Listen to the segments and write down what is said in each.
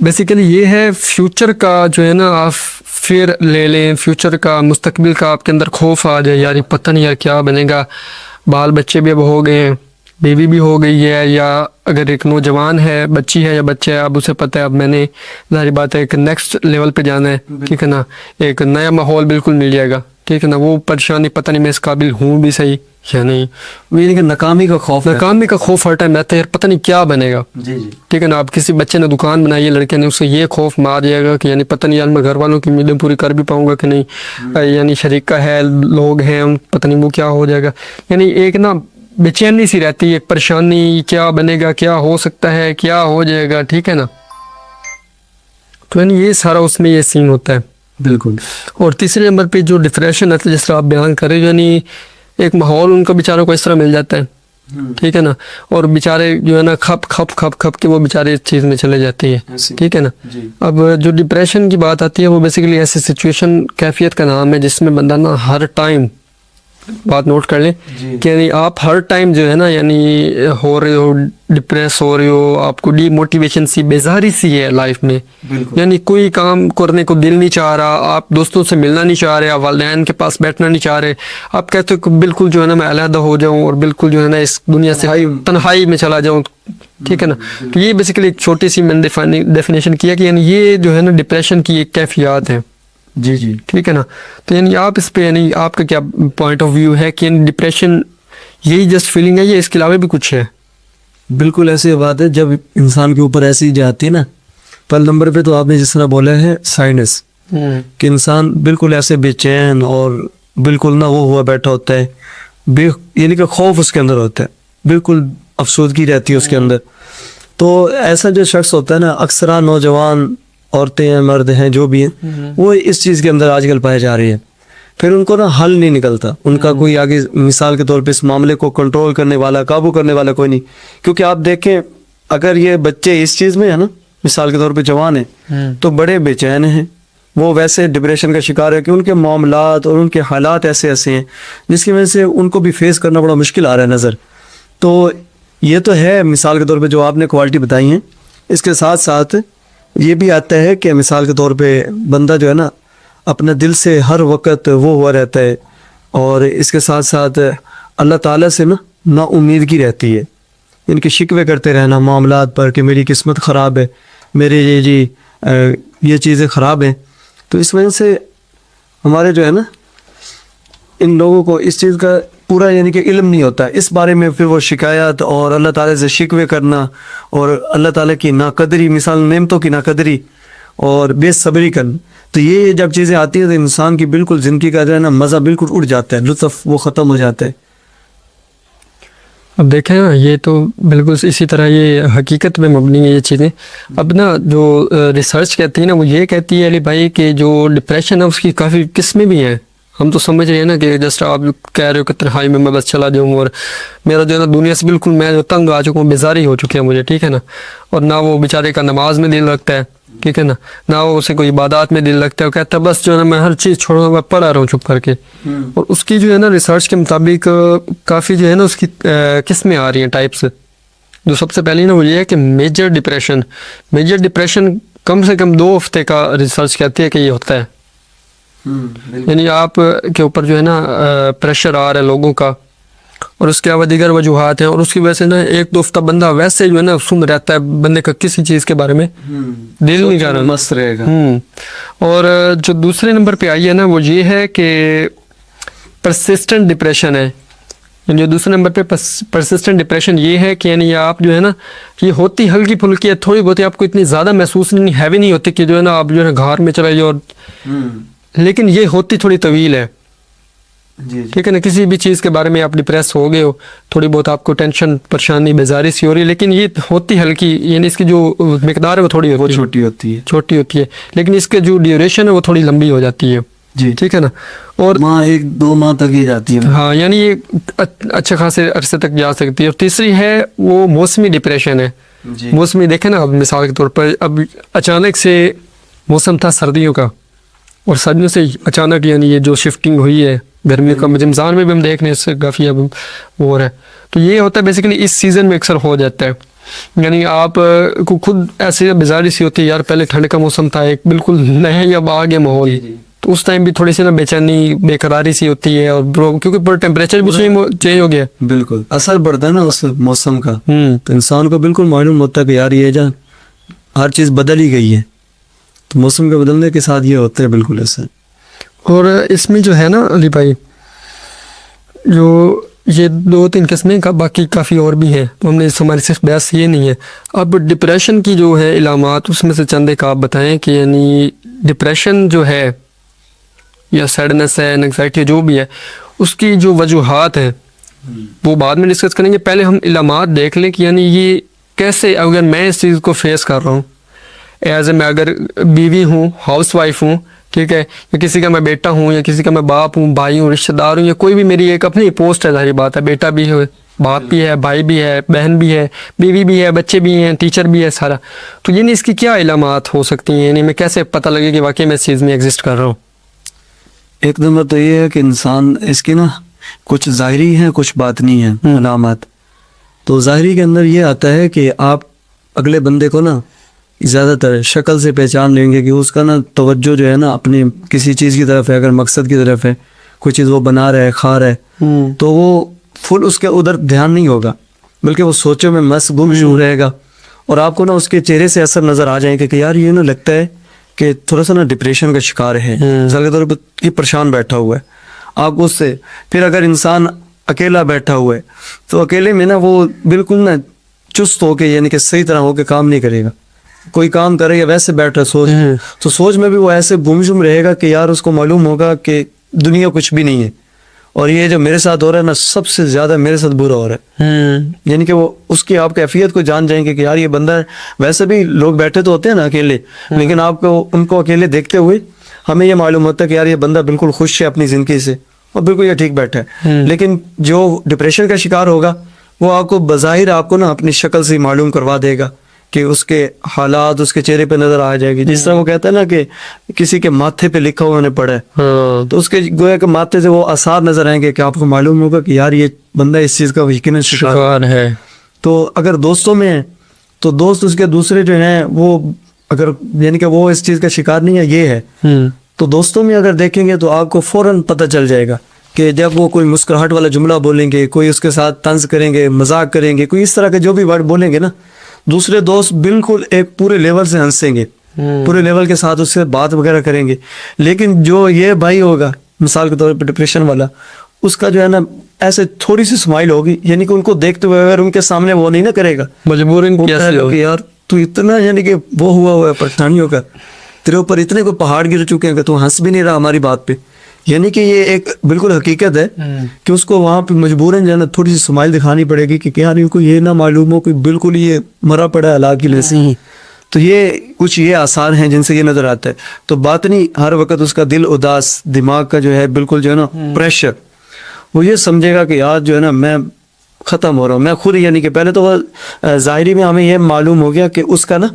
Basically یہ ہے future کا جو ہے نا آپ فیئر لے لیں, فیوچر کا, مستقبل کا آپ کے اندر خوف آ جائے, یار یہ پتہ نہیں یار کیا بنے گا, بال بچے بھی اب ہو گئے ہیں, بیوی بھی ہو گئی ہے, یا اگر ایک نوجوان ہے, بچی ہے یا بچہ ہے, اب اسے پتہ ہے اب میں نے ظاہر بات ہے ایک نیکسٹ لیول پہ جانا ہے, ٹھیک ہے نا, ایک نیا ماحول بالکل مل جائے گا, ٹھیک ہے نا, وہ پریشانی پتہ نہیں میں اس قابل ہوں بھی صحیح یا نہیں, یعنی کہ ناکامی کا خوف ہے. ناکامی کا خوف ہر ٹائم رہتا ہے, یار پتہ نہیں کیا بنے گا. جی جی ٹھیک ہے نا, آپ کسی بچے نے دکان بنائی ہے, لڑکے نے, اسے یہ خوف مار جائے گا کہ یعنی پتہ نہیں یار میں گھر والوں کی امیدیں پوری کر بھی پاؤں گا کہ نہیں, یعنی شریکہ ہے, لوگ ہیں, پتہ نہیں وہ کیا ہو جائے گا, یعنی ایک نا بے چینی سی رہتی ہے, ایک پریشانی, کیا بنے گا, کیا ہو سکتا ہے, کیا ہو جائے گا, ٹھیک ہے نا. تو یعنی یہ سارا اس میں یہ سین ہوتا ہے. بالکل. اور تیسرے نمبر پہ جو ڈپریشن ہے جس طرح آپ بیان کر رہے ہو, یعنی ایک ماحول ان کا بیچاروں کو اس طرح مل جاتا ہے, ٹھیک ہے نا, اور بیچارے جو ہے نا کھپ کھپ کھپ کھپ کے وہ بیچارے اس چیز میں چلے جاتے ہیں, ٹھیک ہے نا. اب جو ڈپریشن کی بات آتی ہے وہ بیسیکلی ایسی سچویشن, کیفیت کا نام ہے جس میں بندہ نا ہر ٹائم, بات نوٹ کر لیں کہ یعنی آپ ہر ٹائم جو ہے نا یعنی ہو رہے ہو, ڈپریس ہو رہے ہو, آپ کو ڈی موٹیویشن سی, بیزاری سی ہے لائف میں, یعنی کوئی کام کرنے کو دل نہیں چاہ رہا, آپ دوستوں سے ملنا نہیں چاہ رہے, آپ والدین کے پاس بیٹھنا نہیں چاہ رہے, آپ کہتے ہو کہ بالکل جو ہے نا میں علیحدہ ہو جاؤں اور بالکل جو ہے نا اس دنیا سے تنہائی میں چلا جاؤں, ٹھیک ہے نا. تو یہ بیسیکلی ایک چھوٹی سی میں نے ڈیفینیشن کیا کہ یعنی یہ جو ہے نا ڈپریشن کی ایک کیفیات ہے. جی جی ٹھیک ہے نا. تو یعنی آپ اس پہ یعنی آپ کا کیا پوائنٹ آف ویو ہے کہ یعنی ڈپریشن یہی جسٹ فیلنگ ہے یا اس کے علاوہ بھی کچھ ہے؟ بالکل ایسی بات ہے, جب انسان کے اوپر ایسی جاتی ہے نا, پہلے نمبر پہ تو آپ نے جس طرح بولا ہے سائنس, کہ انسان بالکل ایسے بے چین اور بالکل نہ وہ ہوا بیٹھا ہوتا ہے, یعنی کہ خوف اس کے اندر ہوتا ہے, بالکل افسردگی رہتی ہے اس کے اندر. تو ایسا جو شخص ہوتا ہے نا, اکثر نوجوان عورتیں ہیں, مرد ہیں, جو بھی ہیں, وہ اس چیز کے اندر آج کل پائے جا رہی ہیں. پھر ان کو نا حل نہیں نکلتا, ان کا کوئی آگے مثال کے طور پہ اس معاملے کو کنٹرول کرنے والا, قابو کرنے والا کوئی نہیں. کیونکہ آپ دیکھیں اگر یہ بچے اس چیز میں ہے نا, مثال کے طور پہ جوان ہیں, تو بڑے بے چین ہیں, وہ ویسے ڈپریشن کا شکار ہے کہ ان کے معاملات اور ان کے حالات ایسے ایسے ہیں جس کی وجہ سے ان کو بھی فیس کرنا بڑا مشکل آ رہا ہے نظر. تو یہ تو ہے مثال کے طور پہ جو آپ نے کوالٹی بتائی ہیں. اس کے ساتھ ساتھ یہ بھی آتا ہے کہ مثال کے طور پہ بندہ جو ہے نا اپنا دل سے ہر وقت وہ ہوا رہتا ہے, اور اس کے ساتھ ساتھ اللہ تعالیٰ سے نا امیدگی رہتی ہے, ان کے شکوے کرتے رہنا معاملات پر کہ میری قسمت خراب ہے, میرے یہ چیزیں خراب ہیں. تو اس وجہ سے ہمارے جو ہے نا ان لوگوں کو اس چیز کا پورا یعنی کہ علم نہیں ہوتا ہے اس بارے میں, پھر وہ شکایت اور اللہ تعالیٰ سے شکوے کرنا اور اللہ تعالیٰ کی ناقدری, مثال نعمتوں کی ناقدری اور بے صبری کرنا. تو یہ جب چیزیں آتی ہیں تو انسان کی بالکل زندگی کا جو ہے نا مزہ بالکل اڑ جاتا ہے, لطف وہ ختم ہو جاتا ہے. اب دیکھیں نا, یہ تو بالکل اسی طرح یہ حقیقت میں مبنی ہے یہ چیزیں. اب نا جو ریسرچ کہتی ہے نا وہ یہ کہتی ہے علی بھائی کہ جو ڈپریشن ہے اس کی کافی قسمیں بھی ہیں. ہم تو سمجھ رہے ہیں نا کہ جسٹ آپ کہہ رہے ہو کہ تنہائی میں بس چلا جاؤں اور میرا جو ہے نا دنیا سے بالکل میں جو تنگ آ چکا ہوں, بیزاری ہو چکی ہے مجھے, ٹھیک ہے نا. اور نہ وہ بیچارے کا نماز میں دل لگتا ہے, ٹھیک ہے نا, نہ وہ اسے کوئی عبادات میں دل لگتا ہے, وہ کہتا ہے بس جو ہے نا میں ہر چیز چھوڑوں گا, پڑھا رہا ہوں چپ کر کے. اور اس کی جو ہے نا ریسرچ کے مطابق کافی جو ہے نا اس کی قسمیں آ رہی ہیں, ٹائپس. جو سب سے پہلی نا وہ یہ ہے کہ میجر ڈپریشن کم سے کم 2 ہفتے کا ریسرچ کہتی ہے کہ یہ ہوتا ہے. یعنی آپ کے اوپر جو ہے نا پریشر آ رہا ہے لوگوں کا, اور اس کے علاوہ دیگر وجوہات ہیں, اور اس کی وجہ سے نا 1-2 ہفتہ بندہ ویسے جو ہے نا سن رہتا ہے, بندے کا کسی چیز کے بارے میں دل نہیں کر رہا, مست رہے گا. اور جو دوسرے نمبر پہ آئی ہے نا وہ یہ ہے کہ پرسسٹنٹ ڈپریشن ہے. جو دوسرے نمبر پہ پرسسٹنٹ ڈپریشن یہ ہے کہ یعنی آپ جو ہے نا یہ ہوتی ہلکی پھلکی ہے, تھوڑی بہت آپ کو اتنی زیادہ محسوس نہیں, ہیوی نہیں ہوتی کہ جو ہے نا آپ جو ہے گھر میں چلے جاؤ, لیکن یہ ہوتی تھوڑی طویل ہے. ٹھیک ہے نا, کسی بھی چیز کے بارے میں آپ ڈپریس ہو گئے ہو, تھوڑی بہت آپ کو ٹینشن پریشانی بیزاری سی ہو رہی ہے, لیکن یہ ہوتی ہلکی, یعنی اس کی جو مقدار ہے وہ تھوڑی چھوٹی ہوتی ہے, لیکن اس کے جو ڈیوریشن ہے وہ تھوڑی لمبی ہو جاتی ہے. جی ٹھیک ہے نا, اور 1-2 ماہ تک ہی جاتی ہے. ہاں, یعنی یہ اچھے خاصے عرصے تک جا سکتی ہے. اور تیسری ہے وہ موسمی ڈپریشن ہے. موسمی دیکھیں نا, اب مثال کے طور پر اب اچانک سے موسم تھا سردیوں کا, اور سردیوں سے اچانک یعنی یہ جو شفٹنگ ہوئی ہے گرمیوں کا, رمضان میں بھی ہم دیکھ رہے ہیں اس سے کافی اب وہ ہے. تو یہ ہوتا ہے بیسیکلی اس سیزن میں اکثر ہو جاتا ہے. یعنی آپ کو خود ایسے بیزاری سی ہوتی ہے یار پہلے ٹھنڈ کا موسم تھا ایک بالکل نیا ہی اب آ گیا ماحول, تو اس ٹائم بھی تھوڑی سی نا بے چینی بے قراری سی ہوتی ہے, اور کیونکہ پورا ٹیمپریچر بھی اس میں چینج ہو گیا. بالکل اثر پڑتا ہے نا اس موسم کا, تو انسان کو بالکل معلوم ہوتا ہے کہ یار یہ جان ہر چیز بدل ہی گئی ہے, تو موسم کے بدلنے کے ساتھ یہ ہوتا ہے بالکل ایسا. اور اس میں جو ہے نا علی بھائی, جو یہ 2-3 قسمیں کا باقی کافی اور بھی ہیں, تو ہم نے ہماری صرف بحث یہ نہیں ہے. اب ڈپریشن کی جو ہے علامات اس میں سے چند ایک آپ بتائیں کہ یعنی ڈپریشن جو ہے یا سیڈنس ہے, انگزائٹی جو بھی ہے, اس کی جو وجوہات ہیں وہ بعد میں ڈسکس کریں گے. پہلے ہم علامات دیکھ لیں کہ یعنی یہ کیسے, اگر میں اس چیز کو فیس کر رہا ہوں ایز اے, میں اگر بیوی ہوں, ہاؤس وائف ہوں, ٹھیک ہے, یا کسی کا میں بیٹا ہوں, یا کسی کا میں باپ ہوں, بھائی ہوں, رشتہ دار ہوں, یا کوئی بھی میری ایک اپنی پوسٹ ہے, ظاہری بات ہے, بیٹا بھی ہے, باپ بھی ہے, بھائی بھی ہے, بہن بھی ہے, بیوی بھی ہے, بچے بھی ہیں, ٹیچر بھی ہے, سارا. تو یعنی اس کی کیا علامات ہو سکتی ہیں, یعنی میں کیسے پتہ لگے کہ واقعی میں اس چیز میں ایگزسٹ کر رہا ہوں؟ ایک نمبر تو یہ ہے کہ انسان اس کی نا کچھ ظاہری ہیں کچھ باطنی ہیں علامات. تو ظاہری کے اندر یہ آتا ہے کہ آپ اگلے بندے کو نا زیادہ تر شکل سے پہچان لیں گے کہ اس کا نا توجہ جو ہے نا اپنی کسی چیز کی طرف ہے, اگر مقصد کی طرف ہے, کوئی چیز وہ بنا رہا ہے, کھا رہا ہے, تو وہ فل اس کے ادھر دھیان نہیں ہوگا, بلکہ وہ سوچوں میں گم رہے گا. اور آپ کو نا اس کے چہرے سے اثر نظر آ جائیں کہ یار یہ نا لگتا ہے کہ تھوڑا سا نا ڈپریشن کا شکار ہے, مثال کے طور پر یہ پریشان بیٹھا ہوا ہے. آپ اس سے پھر اگر انسان اکیلا بیٹھا ہوا ہے تو اکیلے میں نا وہ بالکل نا چست ہو کے یعنی کہ صحیح طرح ہو کے کام نہیں کرے گا. کوئی کام کرے گا ویسے بیٹھ رہا سوچ, تو سوچ میں بھی وہ ایسے گم رہے گا کہ یار اس کو معلوم ہوگا کہ دنیا کچھ بھی نہیں ہے, اور یہ جو میرے ساتھ ہو رہا ہے نا سب سے زیادہ میرے ساتھ برا ہو رہا ہے. یعنی کہ وہ اس کی آپ کیفیت کو جان جائیں گے کہ یار یہ بندہ, ویسے بھی لوگ بیٹھے تو ہوتے ہیں نا اکیلے, لیکن آپ کو ان کو اکیلے دیکھتے ہوئے ہمیں یہ معلوم ہوتا ہے کہ یار یہ بندہ بالکل خوش ہے اپنی زندگی سے اور بالکل یہ ٹھیک بیٹھا ہے. لیکن جو ڈپریشن کا شکار ہوگا وہ آپ کو بظاہر آپ کو نا اپنی شکل سے معلوم کروا دے گا کہ اس کے حالات اس کے چہرے پہ نظر آ جائے گی. جس طرح وہ کہتا ہے نا کہ کسی کے ماتھے پہ لکھا ہوا انہوں نے پڑھا ہے, تو اس کے گویا کہ ماتھے سے وہ آثار نظر آئیں گے کہ آپ کو معلوم ہوگا کہ یار یہ بندہ اس چیز کا یقیناً شکار ہے. تو اگر دوستوں میں ہے تو دوست اس کے دوسرے جو ہیں وہ اگر یعنی کہ وہ اس چیز کا شکار نہیں ہے یہ ہے, تو دوستوں میں اگر دیکھیں گے تو آپ کو فوراً پتہ چل جائے گا کہ جب وہ کوئی مسکراہٹ والا جملہ بولیں گے, کوئی اس کے ساتھ طنز کریں گے, مذاق کریں گے, کوئی اس طرح کے جو بھی ورڈ بولیں گے نا, دوسرے دوست بالکل ایک پورے لیول سے ہنسیں گے, پورے لیول کے ساتھ اس سے بات وغیرہ کریں گے. لیکن جو یہ بھائی ہوگا مثال کے طور پہ ڈپریشن والا, اس کا جو ہے نا ایسے تھوڑی سی اسمائل ہوگی, یعنی کہ ان کو دیکھتے ہوئے اگر ان کے سامنے وہ نہیں نہ کرے گا مجبوراً کہ یار تو اتنا یعنی کہ وہ ہوا ہے پریشانیوں کا, تیرے اوپر اتنے کوئی پہاڑ گر چکے ہیں کہ تو ہنس بھی نہیں رہا ہماری بات پہ. یعنی کہ یہ ایک بالکل حقیقت ہے کہ اس کو وہاں پہ مجبوراً جو ہے نا تھوڑی سی اسمائل دکھانی پڑے گی کہ کیا نہیں کو یہ نہ معلوم ہو کہ بالکل یہ مرا پڑا ہے ہلاک کی لیے. تو یہ کچھ یہ آثار ہیں جن سے یہ نظر آتا ہے. تو باطنی ہر وقت اس کا دل اداس, دماغ کا جو ہے بالکل جو ہے نا پریشر, وہ یہ سمجھے گا کہ یار جو ہے نا میں ختم ہو رہا ہوں, میں خود یعنی کہ پہلے تو وہ ظاہری میں ہمیں یہ معلوم ہو گیا کہ اس کا نا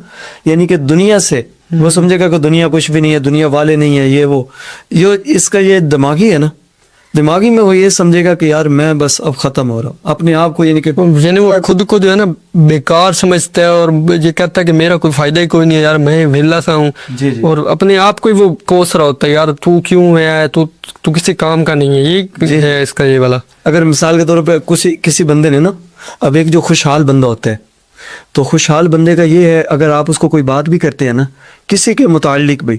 یعنی کہ دنیا سے وہ سمجھے گا کہ دنیا کچھ بھی نہیں ہے, دنیا والے نہیں ہے, یہ اس کا یہ دماغی ہے نا, دماغی میں وہ یہ سمجھے گا کہ یار میں بس اب ختم ہو رہا ہوں اپنے آپ کو, یعنی وہ خود کو جو ہے نا بیکار سمجھتا ہے اور یہ کہتا ہے کہ میرا کوئی فائدہ ہی کوئی نہیں ہے, یار میں ویلا سا ہوں, اور اپنے آپ کو ہی وہ کوس رہا ہوتا ہے یار تو کیوں ہے, تو کسی کام کا نہیں ہے. یہ ہے اس کا یہ والا. اگر مثال کے طور پہ کسی بندے نے نا, اب ایک جو خوشحال بندہ ہوتا ہے, تو خوشحال بندے کا یہ ہے اگر آپ اس کو کوئی بات بھی کرتے ہیں نا کسی کے متعلق بھی,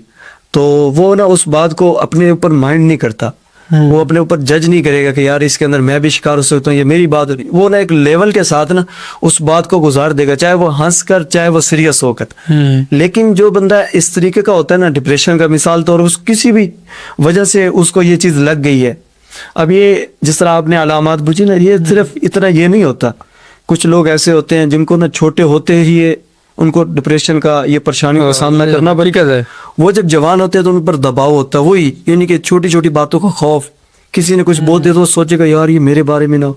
تو وہ نا اس بات کو اپنے اوپر مائنڈ نہیں کرتا, وہ اپنے اوپر جج نہیں کرے گا کہ یار اس کے اندر میں بھی شکار ہو سکتا ہوں, یہ میری بات ہو رہی. وہ نا ایک لیول کے ساتھ نا اس بات کو گزار دے گا, چاہے وہ ہنس کر چاہے وہ سیریس ہو کر. لیکن جو بندہ اس طریقے کا ہوتا ہے نا ڈپریشن کا, مثال طور اس کسی بھی وجہ سے اس کو یہ چیز لگ گئی ہے. اب یہ جس طرح آپ نے علامات پوچھی نا, یہ صرف اتنا یہ نہیں ہوتا. کچھ لوگ ایسے ہوتے ہیں جن کو نا چھوٹے ہوتے ہی ان کو ڈپریشن کا یہ پریشانیوں کا سامنا کرنا پڑتا ہے. وہ جب جوان ہوتے ہیں تو ان پر دباؤ ہوتا ہے, وہی یعنی کہ چھوٹی چھوٹی باتوں کا خوف, کسی نے کچھ بول دیا تو سوچے گا یار یہ میرے بارے میں نہ ہو,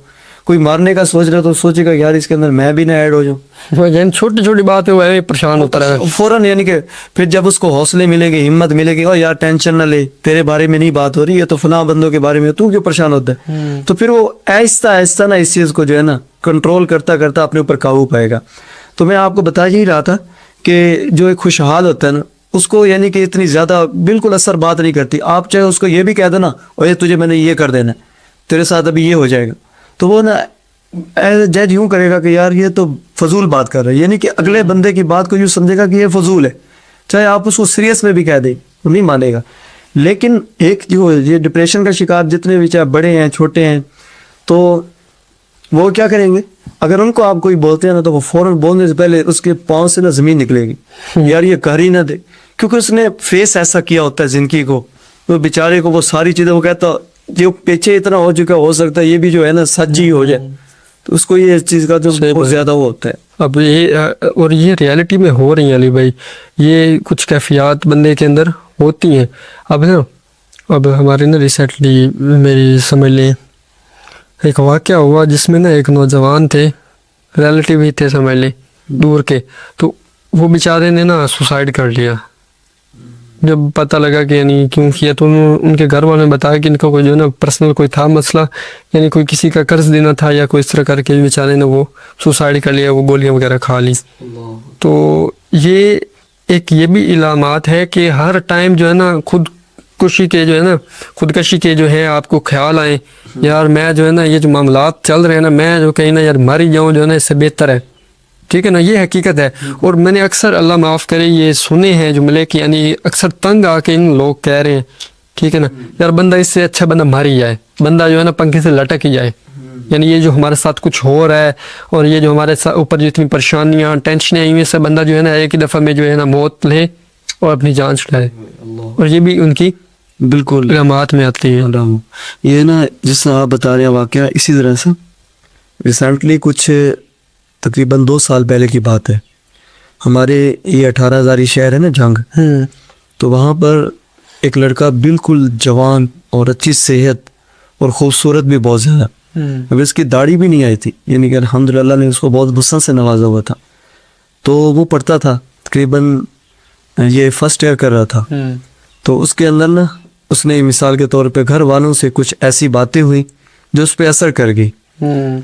کوئی مارنے کا سوچ رہا تو سوچے گا یار اس کے اندر میں بھی نہ ایڈ ہو جاؤں. چھوٹی چھوٹی بات ہے وہ پریشان ہوتا رہے فوراً, یعنی کہ پھر جب اس کو حوصلے ملے گی, ہمت ملے گی, اور یار ٹینشن نہ لے تیرے بارے میں نہیں بات ہو رہی ہے تو فلاں بندوں کے بارے میں تو کیوں پریشان ہوتا ہے, تو پھر وہ آہستہ آہستہ نا اس چیز کو جو ہے نا کنٹرول کرتا کرتا اپنے اوپر قابو پائے گا. تو میں آپ کو بتا ہی رہا تھا کہ جو ایک خوشحال ہوتا ہے نا اس کو یعنی کہ اتنی زیادہ بالکل اثر بات نہیں کرتی. آپ چاہے اس کو یہ بھی کہہ دو نا اور یہ تجھے میں نے یہ کر دینا ہے, تیرے ساتھ ابھی یہ ہو جائے گا, تو وہ نا ایز اے جج یوں کرے گا کہ یار یہ تو فضول بات کر رہا ہے, یعنی کہ اگلے بندے کی بات کو یوں سمجھے گا کہ یہ فضول ہے. چاہے آپ اس کو سیریس میں بھی کہہ دیں وہ نہیں مانے گا. لیکن ایک جو یہ ڈپریشن کا شکار جتنے بھی چاہے بڑے ہیں چھوٹے ہیں, تو وہ کیا کریں گے, اگر ان کو آپ کوئی بولتے ہیں نا تو وہ فوراً بولنے سے پہلے اس کے پاؤں سے نا زمین نکلے گی, یار یہ کر ہی نہ دے, کیونکہ اس نے فیس ایسا کیا ہوتا ہے زندگی کو, وہ بیچارے کو وہ ساری چیزیں وہ کہتا جو پیچھے اتنا ہو چکا ہو سکتا ہے یہ بھی جو ہے نا سچ ہی ہو جائے, تو اس کو یہ چیز کا جو بہت زیادہ وہ ہوتا ہے. اب یہ اور یہ ریالٹی میں ہو رہی ہیں علی بھائی, یہ کچھ کیفیات بندے کے اندر ہوتی ہیں. اب نا اب ہمارے نا ریسنٹلی میری سمجھ لیں ایک واقعہ ہوا جس میں نا ایک نوجوان تھے, ریلیٹیو ہی تھے سمجھ لیں دور کے, تو وہ بیچارے نے نا سوسائڈ کر لیا. جب پتہ لگا کہ یعنی کیوں کیا تو ان کے گھر والوں نے بتایا کہ ان کا کوئی جو ہے نا پرسنل کوئی تھا مسئلہ, یعنی کوئی کسی کا قرض دینا تھا یا کوئی اس طرح کر کے بیچارے نے وہ سوسائڈ کر لیا, وہ گولیاں وغیرہ کھا لی. تو یہ ایک یہ بھی علامات ہے کہ ہر ٹائم جو ہے نا خودکشی کے جو ہے نا خودکشی کے جو ہے آپ کو خیال آئیں, یار میں جو ہے نا یہ جو معاملات چل رہے ہیں نا میں جو کہیں نا یار مر ہی جاؤں جو ہے نا اس سے بہتر ہے. ٹھیک ہے نا, یہ حقیقت ہے. اور میں نے اکثر اللہ معاف کرے یہ سنے ہیں جملے کہ یعنی اکثر تنگ آ کے ان لوگ کہہ رہے ہیں, ٹھیک ہے نا, یار بندہ اس سے اچھا بندہ مر ہی جائے, بندہ جو ہے نا پنکھے سے لٹک ہی جائے. یعنی یہ جو ہمارے ساتھ کچھ ہو رہا ہے اور یہ جو ہمارے اوپر جو اتنی پریشانیاں ٹینشنیں آئی ہیں, سے بندہ جو ہے نا ایک ہی دفعہ میں جو ہے نا موت لے اور اپنی جان چھڑائے. اور یہ بھی ان کی بالکل علامات میں آتی ہے. یہ نا جس طرح آپ بتا رہے ہیں واقعہ اسی طرح سے ریسنٹلی کچھ تقریباً 2 سال پہلے کی بات ہے, ہمارے یہ 18,000 شہر ہے نا جنگ, تو وہاں پر ایک لڑکا بالکل جوان اور اچھی صحت اور خوبصورت بھی بہت زیادہ, اب اس کی داڑھی بھی نہیں آئی تھی, یعنی کہ الحمدللہ نے اس کو بہت حسن سے نوازا ہوا تھا. تو وہ پڑھتا تھا تقریباً یہ فرسٹ ایئر کر رہا تھا. تو اس کے اندر نا اس نے مثال کے طور پہ گھر والوں سے کچھ ایسی باتیں ہوئی جو اس پہ اثر کر گئی.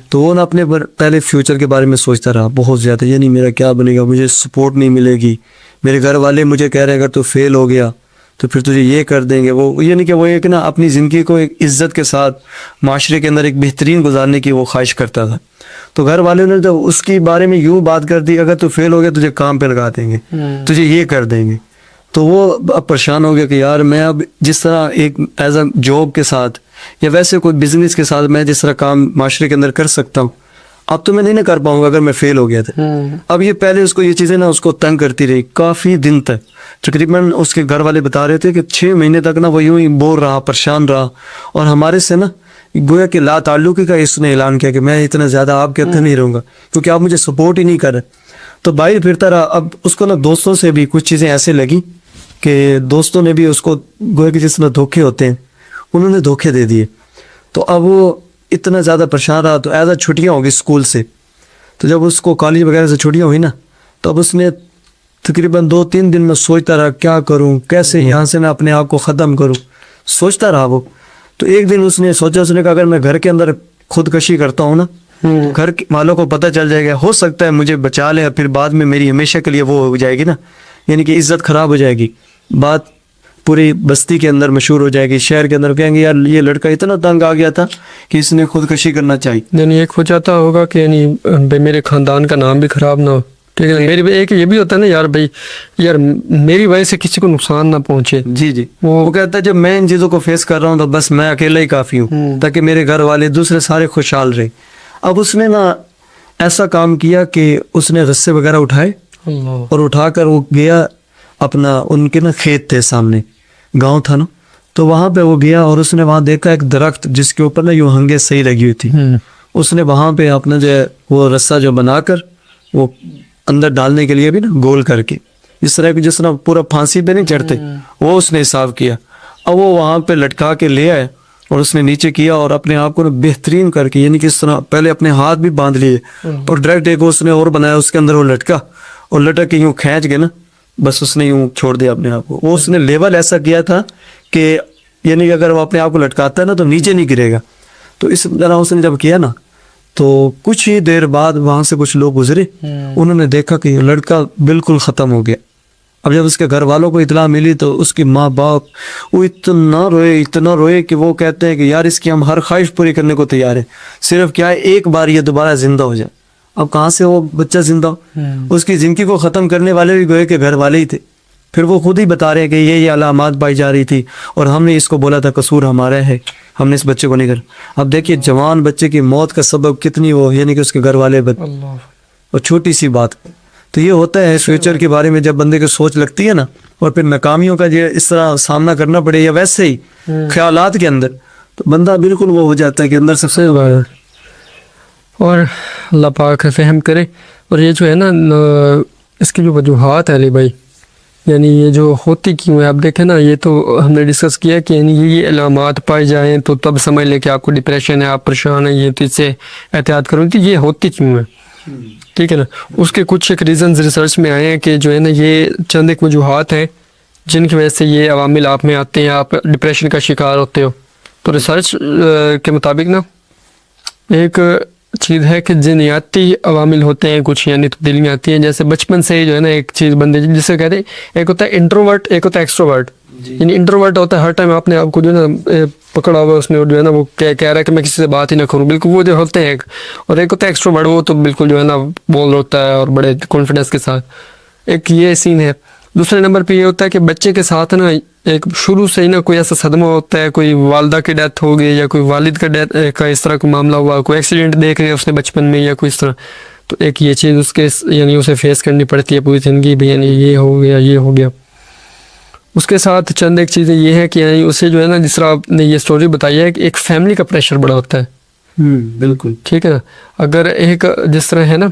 تو وہ نا اپنے پہلے فیوچر کے بارے میں سوچتا رہا بہت زیادہ, یعنی میرا کیا بنے گا, مجھے سپورٹ نہیں ملے گی, میرے گھر والے مجھے کہہ رہے ہیں اگر تو فیل ہو گیا تو پھر تجھے یہ کر دیں گے. وہ یعنی کہ وہ ایک نا اپنی زندگی کو ایک عزت کے ساتھ معاشرے کے اندر ایک بہترین گزارنے کی وہ خواہش کرتا تھا. تو گھر والوں نے جب اس کے بارے میں یوں بات کر دی اگر تو فیل ہو گیا تجھے کام پہ لگا دیں گے, تجھے یہ کر دیں گے. تو وہ اب پریشان ہو گیا کہ یار میں اب جس طرح ایک ایز اے جاب کے ساتھ یا ویسے کوئی بزنس کے ساتھ میں جس طرح کام معاشرے کے اندر کر سکتا ہوں, اب تو میں نہیں نہ کر پاؤں گا اگر میں فیل ہو گیا تھا. اب یہ پہلے اس کو یہ چیزیں نا اس کو تنگ کرتی رہی کافی دن تک. تقریباً اس کے گھر والے بتا رہے تھے کہ 6 مہینے تک نا وہ یوں ہی بور رہا, پریشان رہا, اور ہمارے سے نا گویا کہ لا تعلقی کا اس نے اعلان کیا کہ میں اتنا زیادہ آپ کے اتنے نہیں رہوں گا کیونکہ آپ مجھے سپورٹ ہی نہیں کر رہے. تو باہر پھرتا رہا. اب اس کو نا دوستوں سے بھی کچھ چیزیں ایسے لگی کہ دوستوں نے بھی اس کو گویا کہ جس طرح دھوکے ہوتے ہیں انہوں نے دھوکے دے دیے. تو اب وہ اتنا زیادہ پریشان رہا. تو ایز اے چھٹیاں ہو گئی اسکول سے, تو جب اس کو کالج وغیرہ سے چھٹیاں ہوئی نا تو اب اس نے تقریباً 2-3 دن میں سوچتا رہا کیا کروں, کیسے یہاں سے میں اپنے آپ کو ختم کروں, سوچتا رہا وہ. تو ایک دن اس نے سوچا, اس نے کہا اگر میں گھر کے اندر خودکشی کرتا ہوں نا گھر والوں کو پتہ چل جائے گا, ہو سکتا ہے مجھے بچا لے, اور پھر بعد میں میری ہمیشہ کے لیے وہ ہو جائے گی نا, یعنی کہ عزت خراب ہو جائے گی, بات پوری بستی کے اندر مشہور ہو جائے گی, شہر کے اندر کہیں گے یار یہ لڑکا اتنا تنگ آ گیا تھا کہ اس نے خودکشی کرنا چاہیے. یعنی ایک ہو جاتا ہوگا کہ یعنی بھائی میرے خاندان کا نام بھی خراب نہ ہو, ٹھیک ہے, میری ایک یہ بھی ہوتا ہے نا یار بھائی یار میری وجہ سے کسی کو نقصان نہ پہنچے. جی وہ کہتا ہے جب میں ان چیزوں کو فیس کر رہا ہوں تو بس میں اکیلا ہی کافی ہوں تاکہ میرے گھر والے دوسرے سارے خوشحال رہے. اب اس نے نا ایسا کام کیا کہ اس نے رسے وغیرہ اٹھائے اور اٹھا کر وہ گیا اپنا, ان کے نا کھیت تھے سامنے, گاؤں تھا نا, تو وہاں پہ وہ گیا اور اس نے وہاں دیکھا ایک درخت جس کے اوپر نا یوں ہنگے صحیح لگی ہوئی تھی. اس نے وہاں پہ اپنا جو ہے وہ رسہ جو بنا کر وہ اندر ڈالنے کے لیے بھی نا گول کر کے جس طرح پورا پھانسی پہ نہیں چڑھتے وہ اس نے حساب کیا. اب وہ وہاں پہ لٹکا کے لے آئے اور اس نے نیچے کیا اور اپنے آپ کو نا بہترین کر کے, یعنی کہ اس طرح پہلے اپنے ہاتھ بھی باندھ لیے اور ڈائریکٹ ایک اس نے اور بنایا, اس کے اندر وہ لٹکا اور لٹک کے یوں کھینچ کے نا بس اس نے یوں چھوڑ دیا اپنے آپ کو. وہ اس نے لیول ایسا کیا تھا کہ یعنی کہ اگر وہ اپنے آپ کو لٹکاتا ہے نا تو نیچے نہیں گرے گا. تو اس طرح اس نے جب کیا نا تو کچھ ہی دیر بعد وہاں سے کچھ لوگ گزرے, انہوں نے دیکھا کہ یہ لڑکا بالکل ختم ہو گیا. اب جب اس کے گھر والوں کو اطلاع ملی تو اس کی ماں باپ وہ اتنا روئے کہ وہ کہتے ہیں کہ یار اس کی ہم ہر خواہش پوری کرنے کو تیار ہیں, صرف کیا ہے ایک بار یہ دوبارہ زندہ ہو جائے. اب کہاں سے وہ بچہ زندہ ہو؟ اس کی زندگی کو ختم کرنے والے بھی گوئے کہ گھر والے ہی تھے. پھر وہ خود ہی بتا رہے ہیں کہ یہ علامات پائی جا رہی تھی اور ہم نے اس کو بولا تھا قصور ہمارا ہے, ہم نے اس بچے کو نہیں کر. اب دیکھیے جوان بچے کی موت کا سبب کتنی وہ, یعنی کہ اس کے گھر والے اور چھوٹی سی بات. تو یہ ہوتا ہے فیوچر کے بارے میں جب بندے کی سوچ لگتی ہے نا, اور پھر ناکامیوں کا جو اس طرح سامنا کرنا پڑے یا ویسے ہی خیالات کے اندر, تو بندہ بالکل وہ ہو جاتا ہے کہ اندر سے اور اللہ پاک فہم کرے. اور یہ جو ہے نا اس کی جو وجوہات ہے علی بھائی, یعنی یہ جو ہوتی کیوں ہے, آپ دیکھیں نا یہ تو ہم نے ڈسکس کیا کہ یعنی یہ علامات پائے جائیں تو تب سمجھ لیں کہ آپ کو ڈپریشن ہے, آپ پریشان ہیں, یہ تو اس سے احتیاط کروں کہ یہ ہوتی کیوں ہے. ٹھیک ہے نا, اس کے کچھ ایک ریزنز ریسرچ میں آئے ہیں کہ جو ہے نا یہ چند ایک وجوہات ہیں جن کی وجہ سے یہ عوامل آپ میں آتے ہیں, آپ ڈپریشن کا شکار ہوتے ہو. تو ریسرچ کے مطابق نا ایک چیز ہے کہ جنیاتی عوامل ہوتے ہیں کچھ, یعنی تبدیلیاں آتی ہیں جیسے بچپن سے ہی جو ہے نا ایک چیز بندے جسے کہتے ہیں, ایک ہوتا ہے انٹروورٹ, ایک ہوتا ہے ایکسٹروورٹ. یعنی انٹروورٹ ہوتا ہے ہر ٹائم آپ نے آپ کو جو ہے نا پکڑا ہوا اس نے جو ہے نا وہ کہہ رہا ہے کہ میں کسی سے بات ہی نہ کروں, بالکل وہ جو ہوتے ہیں. اور ایک ہوتا ہے ایکسٹروورٹ, وہ تو بالکل جو ہے نا بول ہوتا ہے اور بڑے کانفیڈنس کے ساتھ. ایک یہ سین ہے. دوسرے نمبر پہ یہ ہوتا ہے کہ بچے کے ساتھ نا ایک شروع سے ہی نا کوئی ایسا صدمہ ہوتا ہے, کوئی والدہ کی ڈیتھ ہو گئی یا کوئی والد کا ڈیتھ کا اس طرح کا معاملہ ہوا, کوئی ایکسیڈنٹ دیکھ لیا اس نے بچپن میں یا کوئی اس طرح, تو ایک یہ چیز اس کے یعنی اسے فیس کرنی پڑتی ہے پوری زندگی بھی, یعنی یہ ہو گیا یہ ہو گیا. اس کے ساتھ چند ایک چیزیں یہ ہے کہ یعنی اسے جو ہے نا جس طرح آپ نے یہ سٹوری بتائی ہے کہ ایک فیملی کا پریشر بڑا ہوتا ہے. بالکل ٹھیک ہے نا. اگر ایک جس طرح ہے نا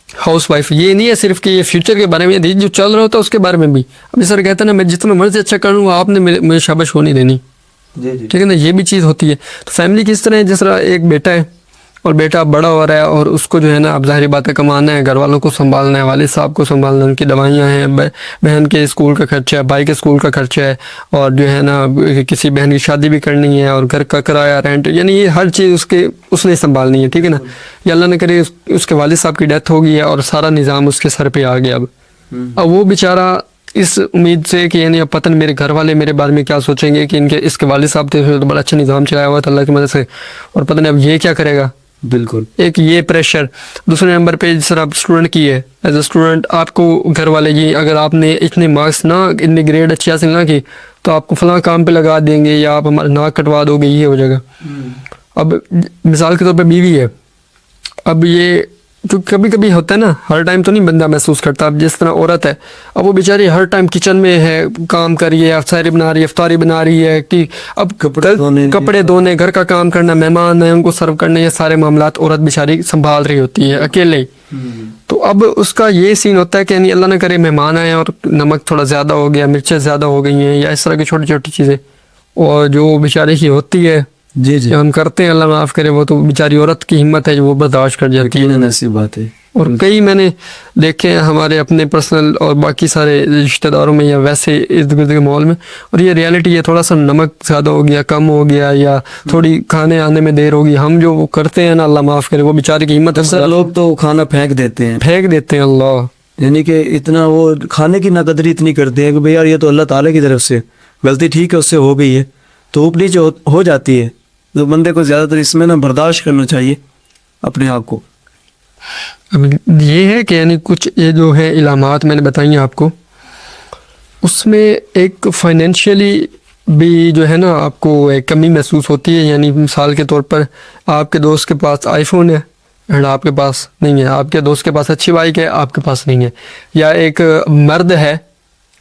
ہاؤس وائف, یہ نہیں ہے صرف کہ یہ فیوچر کے بارے میں جو چل رہا ہوتا ہے اس کے بارے میں بھی. اب سر کہتا ہے نا میں جتنا مرضی اچھا کر لوں آپ نے مجھے شاباش ہو نہیں دینی. ٹھیک ہے نا, یہ بھی چیز ہوتی ہے. تو فیملی کس طرح ہے, جس طرح ایک بیٹا ہے اور بیٹا بڑا ہو رہا ہے اور اس کو جو ہے نا اب ظاہری بات ہے کمانا ہے, گھر والوں کو سنبھالنا ہے, والد صاحب کو سنبھالنا ہے, ان کی دوائیاں ہیں, بہن کے اسکول کا خرچہ ہے, بھائی کے اسکول کا خرچہ ہے, اور جو ہے نا کسی بہن کی شادی بھی کرنی ہے, اور گھر کا کرایہ رینٹ, یعنی یہ ہر چیز اس نے سنبھالنی ہے. ٹھیک ہے نا. یا اللہ نہ کرے اس کے والد صاحب کی ڈیتھ ہو گئی ہے اور سارا نظام اس کے سر پہ آ گیا. اب وہ بیچارہ اس امید سے کہ یعنی اب پتہ نہیں میرے گھر والے میرے بارے میں کیا سوچیں گے کہ اس کے والد صاحب تھے تو بڑا اچھا نظام چلایا ہوا تھا اللہ کی مدد سے, اور پتہ نہیں اب یہ کیا کرے گا. بالکل ایک یہ پریشر. دوسرے نمبر پہ جس طرح آپ اسٹوڈنٹ کی ہے, ایز اے اسٹوڈنٹ آپ کو گھر والے یہ اگر آپ نے اتنے مارکس نہ اتنے گریڈ اچھے حاصل نہ کی تو آپ کو فلاں کام پہ لگا دیں گے یا آپ ہمارا ناک کٹوا دو گے, یہ ہو جائے گا. اب مثال کے طور پہ بیوی ہے, اب یہ جو کبھی کبھی ہوتا ہے نا, ہر ٹائم تو نہیں بندہ محسوس کرتا. اب جس طرح عورت ہے, اب وہ بیچاری ہر ٹائم کچن میں ہے, کام کر رہی ہے, افطاری بنا رہی ہے, افطاری بنا رہی ہے, کہ اب کپڑے دھونے, گھر کا کام کرنا, مہمان ہیں ان کو سرو کرنا, یہ سارے معاملات عورت بیچاری سنبھال رہی ہوتی ہے اکیلے ہی. تو اب اس کا یہ سین ہوتا ہے کہ یعنی اللہ نہ کرے مہمان آئے اور نمک تھوڑا زیادہ ہو گیا, مرچیں زیادہ ہو گئی ہیں, یا اس طرح کی چھوٹی چھوٹی چیزیں, اور جو بیچاری کی ہوتی ہے جی ہم کرتے ہیں اللہ معاف کرے, وہ تو بیچاری عورت کی ہمت ہے جو وہ برداشت کر جاتی ہے. ایسی بات ہے. اور کئی میں نے دیکھے ہمارے اپنے پرسنل اور باقی سارے رشتہ داروں میں یا ویسے ارد گرد کے ماحول میں, اور یہ ریالٹی ہے تھوڑا سا نمک زیادہ ہو گیا, کم ہو گیا, یا تھوڑی کھانے آنے میں دیر ہوگی, ہم جو کرتے ہیں نا اللہ معاف کرے وہ بیچارے کی ہمت ہے. لوگ تو کھانا پھینک دیتے ہیں اللہ, یعنی کہ اتنا وہ کھانے کی ناقدری اتنی کرتے ہیں کہ بھئی یار یہ تو اللہ تعالیٰ کی طرف سے غلطی, ٹھیک ہے اس سے ہو گئی ہے تو اوپر نیچے ہو جاتی ہے. تو بندے کو زیادہ تر اس میں نا برداشت کرنا چاہیے اپنے آپ کو. اب یہ ہے کہ یعنی کچھ یہ جو ہے علامات میں نے بتائی ہیں آپ کو, اس میں ایک فائنینشیلی بھی جو ہے نا آپ کو ایک کمی محسوس ہوتی ہے. یعنی مثال کے طور پر آپ کے دوست کے پاس آئی فون ہے اینڈ آپ کے پاس نہیں ہے, آپ کے دوست کے پاس اچھی بائک ہے آپ کے پاس نہیں ہے, یا ایک مرد ہے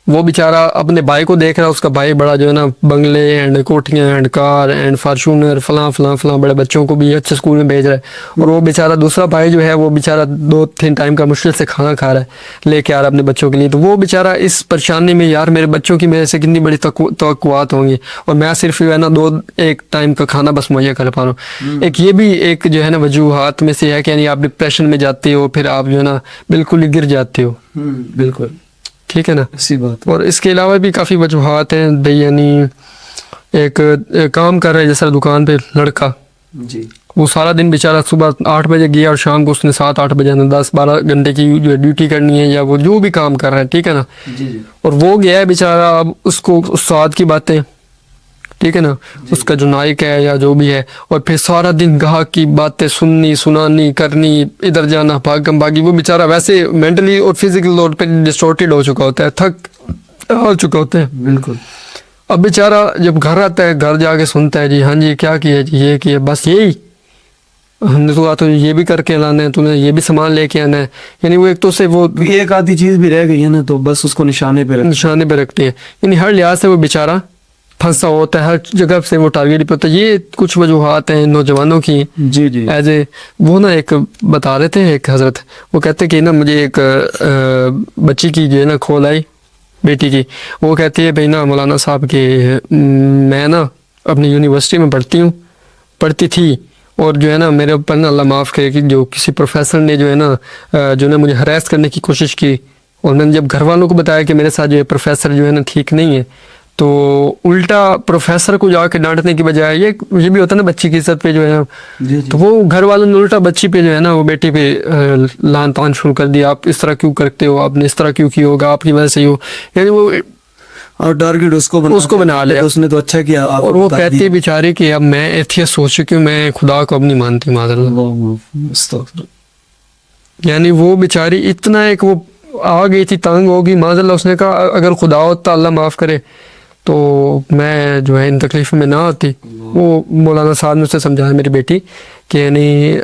وہ بیچارہ اپنے بھائی کو دیکھ رہا ہے, اس کا بھائی بڑا جو ہے نا بنگلے اینڈ کوٹھیاں اینڈ کار اینڈ فارچونر فلاں فلاں فلاں, بڑے بچوں کو بھی اچھے اسکول میں بھیج رہا ہے, اور وہ بیچارہ دوسرا بھائی جو ہے وہ بیچارہ 2-3 ٹائم کا مشکل سے کھانا کھا رہا ہے لے کے آ رہا ہے اپنے بچوں کے لیے. تو وہ بیچارہ اس پریشانی میں, یار میرے بچوں کی میرے سے کتنی بڑی توقعات ہوں گی اور میں صرف جو ہے نا 2-1 ٹائم کا کھانا بس مہیا کر پا رہا ہوں. ایک یہ بھی ایک جو ہے نا وجوہات میں سے ہے کہ یعنی آپ ڈپریشن میں جاتے ہو, پھر آپ جو ہے نا بالکل ہی گر جاتے ہو. بالکل ٹھیک ہے نا, اسی بات. اور اس کے علاوہ بھی کافی وجوہات ہیں. یعنی ایک کام کر رہا ہے جیسا دکان پہ لڑکا, جی, وہ سارا دن بیچارہ صبح 8 بجے گیا اور شام کو اس نے 7-8 بجے 10-12 گھنٹے کی جو ڈیوٹی کرنی ہے یا وہ جو بھی کام کر رہا ہے, ٹھیک ہے نا, اور وہ گیا ہے بیچارہ, اب اس کو استاد کی باتیں, ٹھیک ہے نا, اس کا جو نائک ہے یا جو بھی ہے, اور پھر سارا دن گاہک کی باتیں سنانی کرنی, ادھر جانا بھاگم بھاگی, وہ بیچارہ ویسے مینٹلی اور فزیکل طور پہ ڈسٹورٹیڈ ہو چکا ہوتا ہے, تھک ہو چکا ہوتا ہے. بالکل. اب بیچارہ جب گھر آتا ہے, گھر جا کے سنتا ہے جی ہاں جی کیا کیا جی, یہ کیا, بس یہی ہم نے تو کہا تو یہ بھی کر کے لانا ہے, تو نے یہ بھی سامان لے کے آنا ہے. یعنی وہ ایک تو سے وہ ایک آدھی چیز بھی رہ گئی ہے نا تو بس اس کو نشانے پہ رکھتے ہیں. یعنی ہر لحاظ سے وہ بیچارہ پھنسا ہوتا ہے, ہر جگہ سے وہ ٹارگیٹ پہ ہوتا ہے. یہ کچھ وجوہات ہیں نوجوانوں کی. جی ایز اے وہ نا ایک بتا رہے تھے ایک حضرت, وہ کہتے کہ نا مجھے ایک بچی کی جو ہے نا کھول آئی, بیٹی کی. وہ کہتی ہے بھائی نا مولانا صاحب کہ میں نا اپنی یونیورسٹی میں پڑھتی تھی, اور جو ہے نا میرے اوپر نا اللہ معاف کرے کہ جو کسی پروفیسر نے جو ہے نا مجھے ہراس کرنے کی کوشش کی, اور میں نے جب گھر والوں کو بتایا کہ میرے ساتھ جو ہے پروفیسر جو ہے نا ٹھیک نہیں ہے, تو الٹا پروفیسر کو جا کے ڈانٹنے کی بجائے یہ بھی ہوتا ہے نا بچی کی عزت پہ جو ہے, تو وہ گھر والوں نے الٹا بچی پہ جو ہے نا وہ بیٹی پہ لان تان شروع کر دیا, آپ اس طرح کیوں کرتے ہو, آپ نے اس طرح کیوں ہوگا, آپ کی وجہ سے ہی ہو. یعنی وہ اور ٹارگیٹ اس کو بنا لیا, اس نے تو اچھا کیا. اور وہ کہتی ہے بیچاری کہ اب میں ایتھیسٹ ہو چکی ہوں, میں خدا کو اب نہیں مانتی معاذ اللہ. یعنی وہ بیچاری اتنا ایک وہ آ گئی تھی, تنگ ہو گئی معاذ اللہ. اس نے کہا اگر خدا ہوتا اللہ معاف کرے تو میں جو ہے ان تکلیف میں نہ آتی. وہ مولانا صاحب نے اسے سمجھایا میری بیٹی کہ یعنی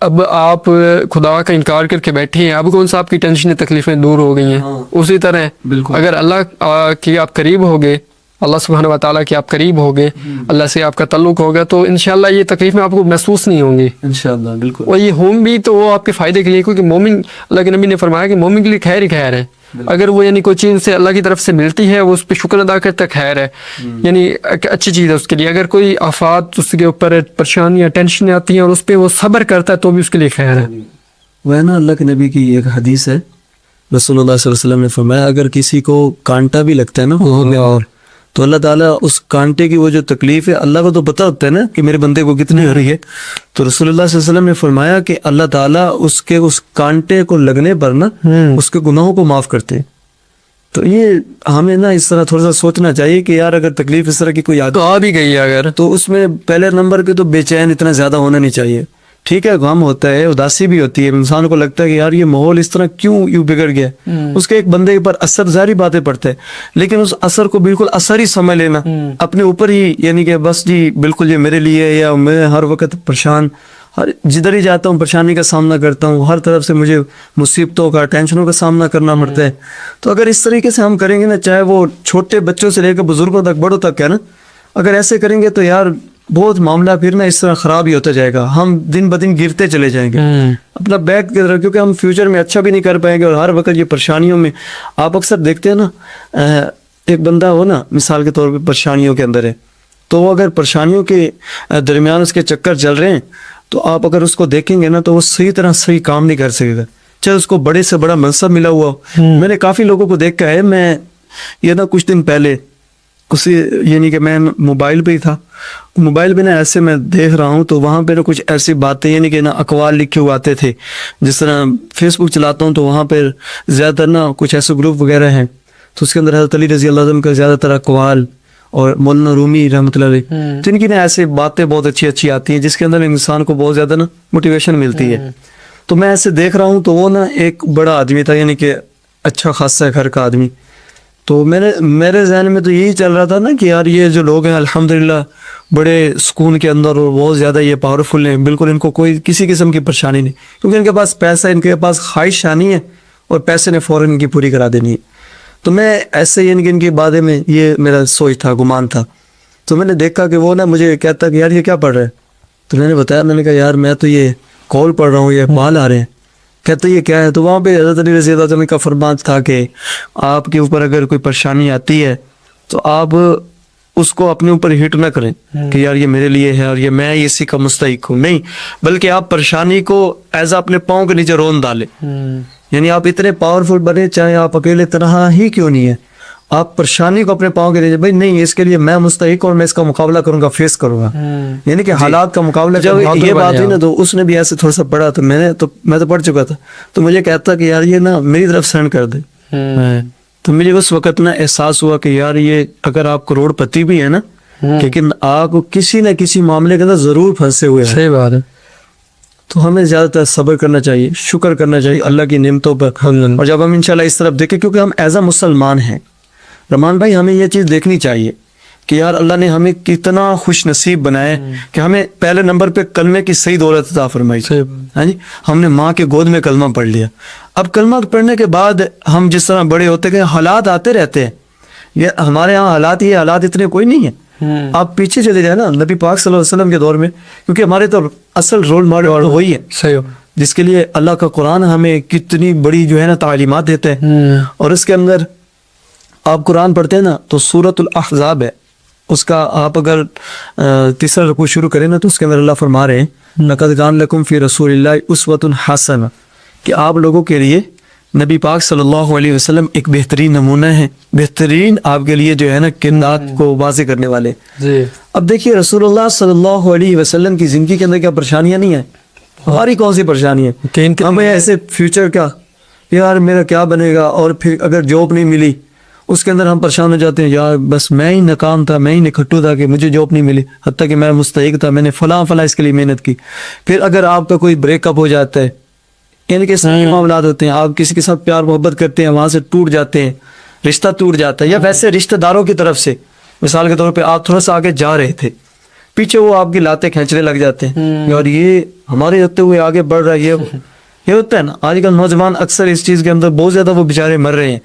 اب آپ خدا کا انکار کر کے بیٹھے ہیں, اب کون سا آپ کی ٹینشنیں تکلیفیں دور ہو گئی ہیں. اسی طرح اگر اللہ کی آپ قریب ہوگے, اللہ سبحانہ و تعالیٰ کے آپ قریب ہوگے, اللہ سے آپ کا تعلق ہوگا, تو انشاءاللہ یہ تکلیفیں آپ کو محسوس نہیں ہوں گی انشاءاللہ. بالکل. اور یہ ہوں بھی تو وہ آپ کے فائدے کے لیے, کیونکہ مومن, اللہ کے نبی نے فرمایا کہ مومن کے لیے خیر ہی خیر ہے. اگر وہ یعنی کوئی چیز سے اللہ کی طرف سے ملتی ہے, وہ اس پہ شکر ادا کرتا ہے, خیر ہے, یعنی اچھی چیز ہے اس کے لیے. اگر کوئی آفات اس کے اوپر پریشانیاں ٹینشنیں آتی ہیں اور اس پہ وہ صبر کرتا ہے تو بھی اس کے لیے خیر ہے. وہ ہے نا اللہ کے نبی کی ایک حدیث ہے, رسول اللہ صلی اللہ علیہ وسلم نے فرمایا اگر کسی کو کانٹا بھی لگتا ہے نا اور تو اللہ تعالیٰ اس کانٹے کی وہ جو تکلیف ہے اللہ کو تو پتہ ہوتا ہے نا کہ میرے بندے کو کتنی ہو رہی ہے, تو رسول اللہ صلی اللہ علیہ وسلم نے فرمایا کہ اللہ تعالیٰ اس کانٹے کو لگنے پر نا اس کے گناہوں کو معاف کرتے ہیں. تو یہ ہمیں نا اس طرح تھوڑا سا سوچنا چاہیے کہ یار اگر تکلیف اس طرح کی کوئی تو آ بھی گئی ہے اگر, تو اس میں پہلے نمبر پہ تو بے چین اتنا زیادہ ہونا نہیں چاہیے. ٹھیک ہے, غم ہوتا ہے, اداسی بھی ہوتی ہے, انسان کو لگتا ہے کہ یار یہ ماحول اس طرح کیوں یوں بگڑ گیا, اس کے ایک بندے پر اثر ظاہری باتیں پڑتا ہے, لیکن اس اثر کو بالکل اثر ہی سمجھ لینا اپنے اوپر ہی, یعنی کہ بس جی بالکل یہ میرے لیے, یا میں ہر وقت پریشان, جدھر ہی جاتا ہوں پریشانی کا سامنا کرتا ہوں, ہر طرف سے مجھے مصیبتوں کا ٹینشنوں کا سامنا کرنا پڑتا ہے. تو اگر اس طریقے سے ہم کریں گے نا, چاہے وہ چھوٹے بچوں سے لے کر بزرگوں تک, بڑوں تک ہے نا, اگر ایسے کریں گے تو یار بہت معاملہ پھر نا اس طرح خراب ہی ہوتا جائے گا, ہم دن بدن گرتے چلے جائیں گے اپنا بیک کی طرف, کیونکہ ہم فیوچر میں اچھا بھی نہیں کر پائیں گے, اور ہر وقت یہ پریشانیوں میں. آپ اکثر دیکھتے ہیں نا, ایک بندہ ہو نا مثال کے طور پہ پریشانیوں کے اندر ہے, تو وہ اگر پریشانیوں کے درمیان اس کے چکر چل رہے ہیں, تو آپ اگر اس کو دیکھیں گے نا تو وہ صحیح طرح صحیح کام نہیں کر سکے گا, چاہے اس کو بڑے سے بڑا منصب ملا ہوا ہو. میں نے کافی لوگوں کو دیکھا ہے, میں یہ نا کچھ دن پہلے یعنی کہ میں موبائل پہ ہی تھا, موبائل پہ نا ایسے میں دیکھ رہا ہوں تو وہاں پہ نا کچھ ایسی باتیں, یعنی کہ نا اقوال لکھے ہوئے آتے تھے. جس طرح فیس بک چلاتا ہوں تو وہاں پہ زیادہ تر نا کچھ ایسے گروپ وغیرہ ہیں, تو اس کے اندر حضرت علی رضی اللہ عنہ کا زیادہ تر اقوال, اور مولانا رومی رحمۃ اللہ علیہ, تو ان کی نا ایسے باتیں بہت اچھی آتی ہیں جس کے اندر انسان کو بہت زیادہ نا موٹیویشن ملتی ہے. تو میں ایسے دیکھ رہا ہوں تو وہ نا ایک بڑا آدمی تھا, یعنی کہ اچھا خاصا گھر کا آدمی. تو میرے ذہن میں تو یہی چل رہا تھا نا کہ یار یہ جو لوگ ہیں الحمدللہ بڑے سکون کے اندر اور بہت زیادہ یہ پاورفل ہیں, بالکل ان کو کوئی کسی قسم کی پریشانی نہیں, کیونکہ ان کے پاس پیسہ, ان کے پاس خواہش آنی ہے اور پیسے نے فوراً ان کی پوری کرا دینی ہے. تو میں ایسے یعنی کہ ان کے بارے میں یہ میرا سوچ تھا, گمان تھا. تو میں نے دیکھا کہ وہ نا مجھے کہتا کہ یار یہ کیا پڑھ رہا ہے, تو میں نے بتایا, میں نے کہا یار میں تو یہ کال پڑھ رہا ہوں, یہ بال آ رہے ہیں. کہتے یہ کیا ہے, تو وہاں پہ حضرت علی رضی اللہ عنہ کا فرمان تھا کہ آپ کے اوپر اگر کوئی پریشانی آتی ہے تو آپ اس کو اپنے اوپر ہٹ نہ کریں کہ یار یہ میرے لیے ہے اور یہ میں اسی کا مستحق ہوں, نہیں, بلکہ آپ پریشانی کو ایز اپنے پاؤں کے نیچے رون ڈالیں. یعنی آپ اتنے پاورفل بنے, چاہے آپ اکیلے تنہا ہی کیوں نہیں ہے, آپ پریشانی کو اپنے پاؤں کے دیجیے، بھائی نہیں اس کے لیے میں مستحق اور میں اس کا مقابلہ کروں گا، فیس کروں گا، یعنی کہ حالات کا مقابلہ. جب یہ بات ہوئی نا تو اس نے بھی ایسے تھوڑا سا پڑھا، تو میں تو پڑھ چکا تھا، تو مجھے کہتا کہ یار یہ نا میری طرف سینڈ کر دے. تو مجھے اس وقت نا احساس ہوا کہ یار یہ اگر آپ کروڑ پتی بھی ہے نا لیکن آپ کسی نہ کسی معاملے کے اندر ضرور پھنسے ہوئے ہیں. صحیح بات ہے. تو ہمیں زیادہ تر صبر کرنا چاہیے، شکر کرنا چاہیے اللہ کی نعمتوں پر. اور جب ہم انشاءاللہ اس طرف دیکھیں، کیونکہ ہم ایز اے مسلمان ہیں رحمان بھائی، ہمیں یہ چیز دیکھنی چاہیے کہ یار اللہ نے ہمیں کتنا خوش نصیب بنایا کہ ہمیں پہلے نمبر پہ کلمے کی صحیح دولت عطا فرمائی. ہاں جی، ہم نے ماں کے گود میں کلمہ پڑھ لیا. اب کلمہ پڑھنے کے بعد ہم جس طرح بڑے ہوتے گئے، حالات آتے رہتے ہیں. یہ ہمارے ہاں حالات، یہ حالات اتنے کوئی نہیں ہیں. آپ پیچھے چلے جائیں نا نبی پاک صلی اللہ علیہ وسلم کے دور میں، کیونکہ ہمارے تو اصل رول ماڈل وہی ہے. صحیح، جس کے لیے اللہ کا قرآن ہمیں کتنی بڑی جو ہے نا تعلیمات دیتے ہیں. اور اس کے اندر آپ قرآن پڑھتے ہیں نا تو سورۃ الاحزاب ہے، اس کا آپ اگر تیسرا رکوع شروع کریں نا تو اس کے اندر اللہ فرما رہے ہیں لَقَدْ كَانَ لَكُمْ فِي رَسُولِ اللَّهِ أُسْوَةٌ حَسَنَةٌ، کہ آپ لوگوں کے لیے نبی پاک صلی اللہ علیہ وسلم ایک بہترین نمونہ ہے، بہترین آپ کے لیے جو ہے نا کردار کو واضح کرنے والے. اب دیکھیے رسول اللہ صلی اللہ علیہ وسلم کی زندگی کے اندر کیا پریشانیاں نہیں ہیں؟ ہماری کون سی پریشانی ہے؟ ہمیں ایسے فیوچر کا یار میرا کیا بنے گا، اور پھر اگر جاب نہیں ملی اس کے اندر ہم پریشان ہو جاتے ہیں، یار بس میں ہی ناکام تھا، میں ہی نکھٹو تھا کہ مجھے جاب نہیں ملی، حتیٰ کہ میں مستحق تھا، میں نے فلاں اس کے لیے محنت کی. پھر اگر آپ کا کوئی بریک اپ ہو جاتا ہے، یعنی کہ سارے معاملات ہوتے ہیں، آپ کسی کے ساتھ پیار محبت کرتے ہیں، وہاں سے ٹوٹ جاتے ہیں، رشتہ ٹوٹ جاتا ہے، یا ویسے رشتہ داروں کی طرف سے مثال کے طور پہ آپ تھوڑا سا آگے جا رہے تھے، پیچھے وہ آپ کی لاتیں کھینچنے لگ جاتے ہیں اور یہ ہمارے ہوتے ہوئے آگے بڑھ رہا ہے. یہ ہوتا ہے نا آج کل نوجوان اکثر اس چیز کے اندر بہت زیادہ وہ بیچارے مر رہے ہیں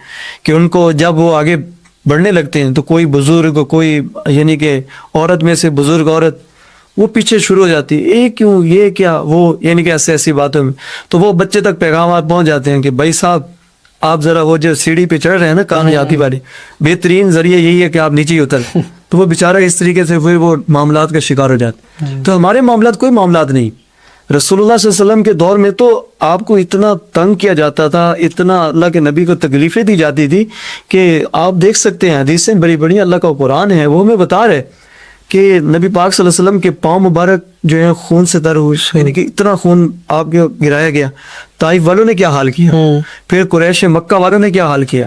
کہ ان کو جب وہ آگے بڑھنے لگتے ہیں تو کوئی بزرگ، کوئی یعنی کہ عورت میں سے بزرگ عورت وہ پیچھے شروع ہو جاتی ہے، یہ کیوں، یہ کیا، وہ یعنی کہ ایسی باتوں میں تو وہ بچے تک پیغامات پہنچ جاتے ہیں کہ بھائی صاحب آپ ذرا وہ جو سیڑھی پہ چڑھ رہے ہیں نا کامیابی والی، بہترین ذریعہ یہی ہے کہ آپ نیچے ہی اتر. تو وہ بیچارہ اس طریقے سے پھر وہ معاملات کا شکار ہو جاتے. تو ہمارے معاملات کوئی معاملات نہیں. رسول اللہ صلی اللہ علیہ وسلم کے دور میں تو آپ کو اتنا تنگ کیا جاتا تھا، اتنا اللہ کے نبی کو تکلیفیں دی جاتی تھی کہ آپ دیکھ سکتے ہیں حدیثیں بڑی بڑی، اللہ کا قرآن ہے وہ ہمیں بتا رہے کہ نبی پاک صلی اللہ علیہ وسلم کے پاؤں مبارک جو ہے خون سے تر ہوئے، یعنی کہ اتنا خون آپ کے گرایا گیا. طائف والوں نے کیا حال کیا، پھر قریش مکہ والوں نے کیا حال کیا.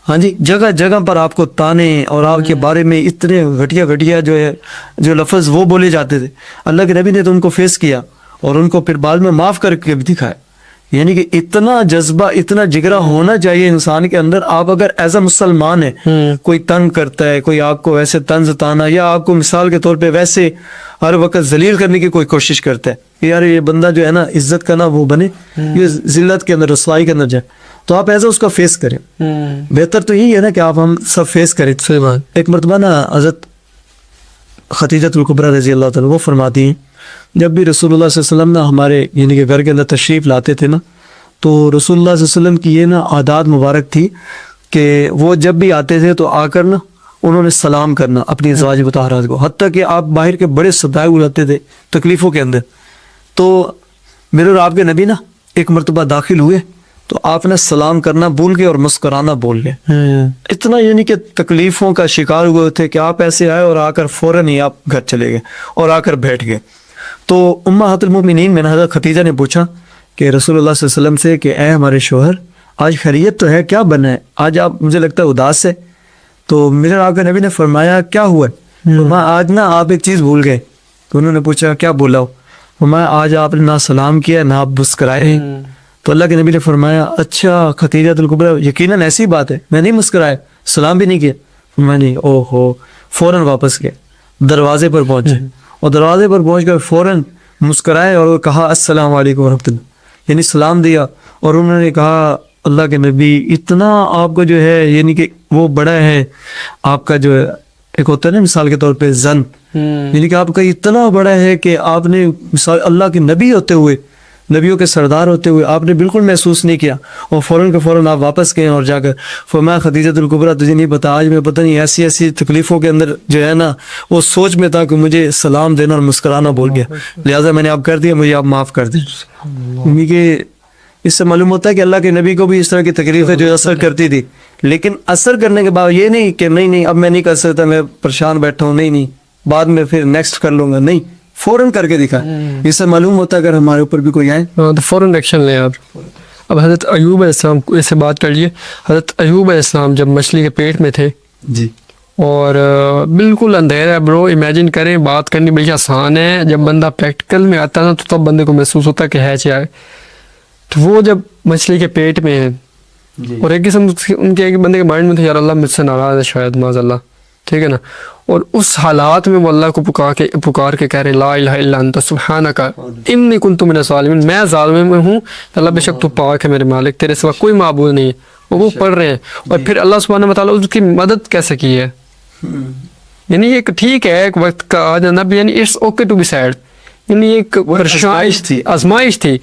ہاں جی، جگہ جگہ پر آپ کو تانے اور آپ کے بارے میں اتنے گھٹیا جو لفظ وہ بولے جاتے تھے. اللہ کے نبی نے تو ان کو فیس کیا اور ان کو پھر بعد میں معاف کر کے بھی دکھایا. یعنی کہ اتنا جذبہ، اتنا جگرا ہونا چاہیے انسان کے اندر. آپ اگر ایز اے مسلمان ہے، کوئی تنگ کرتا ہے، کوئی آپ کو ویسے طنز تانا یا آپ کو مثال کے طور پہ ویسے ہر وقت ذلیل کرنے کی کوئی کوشش کرتا ہے کہ یار یہ بندہ جو ہے نا عزت کا نا وہ بنے، یہ ذلت کے اندر، رسوائی کے اندر جائے، تو آپ ایسا اس کا فیس کریں. بہتر تو یہی ہے نا کہ آپ ہم سب فیس کریں. ایک مرتبہ نا حضرت خدیجہ الکبریٰ رضی اللہ تعالیٰ وہ فرماتی ہیں جب بھی رسول اللہ صلی اللہ علیہ وسلم نا ہمارے یعنی کہ گھر کے اندر تشریف لاتے تھے نا تو رسول اللہ صلی اللہ علیہ وسلم کی یہ نا عادات مبارک تھی کہ وہ جب بھی آتے تھے تو آ کر نا انہوں نے سلام کرنا اپنی ازواج مطہرات کو، حتیٰ کہ آپ باہر کے بڑے ستائے اڑاتے تھے تکلیفوں کے اندر. تو میرے اور آپ کے نبی نا ایک مرتبہ داخل ہوئے تو آپ نے سلام کرنا بھول گئے اور مسکرانا بول لے. اتنا یعنی کہ تکلیفوں کا شکار ہوئے تھے کہ آپ ایسے آئے اور آ کر فوراً ہی آپ گھر چلے گئے اور آ کر بیٹھ گئے. تو امہات المؤمنین میں حضرت خدیجہ نے پوچھا کہ رسول اللہ صلی اللہ علیہ وسلم سے کہ اے ہمارے شوہر آج خیریت تو ہے، کیا بنا ہے آج آپ مجھے لگتا ہے اداس ہے. تو میرے آپ کے نبی نے فرمایا کیا ہوا ہے؟ آج نا آپ ایک چیز بھول گئے. تو انہوں نے پوچھا کیا بولا ہو؟ فرمایا آج آپ نے نہ سلام کیا نہ آپ مسکرائے. تو اللہ کے نبی نے فرمایا اچھا خدیجہ الکبریٰ یقیناً ایسی بات ہے، میں نہیں مسکرایا، سلام بھی نہیں کیا. میں نہیں، او ہو، فوراً واپس گئے، دروازے پر پہنچے اور دروازے پر پہنچ کر فوراً مسکرائے اور کہا السلام علیکم ورحمۃ اللہ، یعنی سلام دیا. اور انہوں نے کہا اللہ کے نبی اتنا آپ کو جو ہے یعنی کہ وہ بڑا ہے آپ کا جو ایک ہوتا ہے نا مثال کے طور پہ زن، یعنی کہ آپ کا اتنا بڑا ہے کہ آپ نے مثال اللہ کے نبی ہوتے ہوئے، نبیوں کے سردار ہوتے ہوئے آپ نے بالکل محسوس نہیں کیا اور فوراً کے فوراً آپ واپس گئے اور جا کر فرمایا خدیجہ الکبریٰ تجھے نہیں پتا آج میں پتہ نہیں ایسی تکلیفوں کے اندر جو ہے نا وہ سوچ میں تھا کہ مجھے سلام دینا اور مسکرانا بھول گیا، لہٰذا میں نے آپ کر دیا، مجھے آپ معاف کر دیں. کہ اس سے معلوم ہوتا ہے کہ اللہ کے نبی کو بھی اس طرح کی تکلیفیں جو اثر کرتی تھی، لیکن اثر کرنے کے بعد یہ نہیں کہ نہیں اب میں نہیں کر سکتا، میں پریشان بیٹھا ہوں، نہیں بعد میں پھر نیکسٹ کر لوں گا، نہیں، فوراً کر کے دکھائے۔ اس سے معلوم ہوتا ہے اگر ہمارے اوپر بھی کوئی آئے تو فوراً ایکشن لیں آپ۔ اب حضرت ایوب علیہ السلام کو اس سے بات کر لیے۔ حضرت ایوب علیہ السلام جب مچھلی کے پیٹ میں تھے جی، اور بالکل اندھیرا ہے برو، امیجن کریں، بات کرنی بڑی آسان ہے، جب بندہ پریکٹیکل میں آتا ہے نا تو تب بندے کو محسوس ہوتا ہے کہ ہے کیا ہے۔ تو وہ جب مچھلی کے پیٹ میں ہیں اور ایک قسم ان کے ایک بندے کے مائنڈ میں تھا یار اللہ مجھ سے ناراض ہے شاید، معاذ اللہ، ٹھیک ہے نا، اور اس حالات میں وہ اللہ کو پکار کے کہہ رہے لا الہ الا انت سبحانک انی کنت من الظالمین، میں ظالم میں ہوں، اللہ بے شک تو پاک ہے میرے مالک، تیرے سوا کوئی معبود نہیں ہے، وہ پڑھ رہے ہیں۔ اور پھر اللہ سبحانہ وتعالیٰ اس کی مدد کیسے کی ہے، یعنی ایک ٹھیک ہے ایک وقت کا آ جانا بھی، یعنی it's okay to be said, یعنی ایک آزمائش تھی،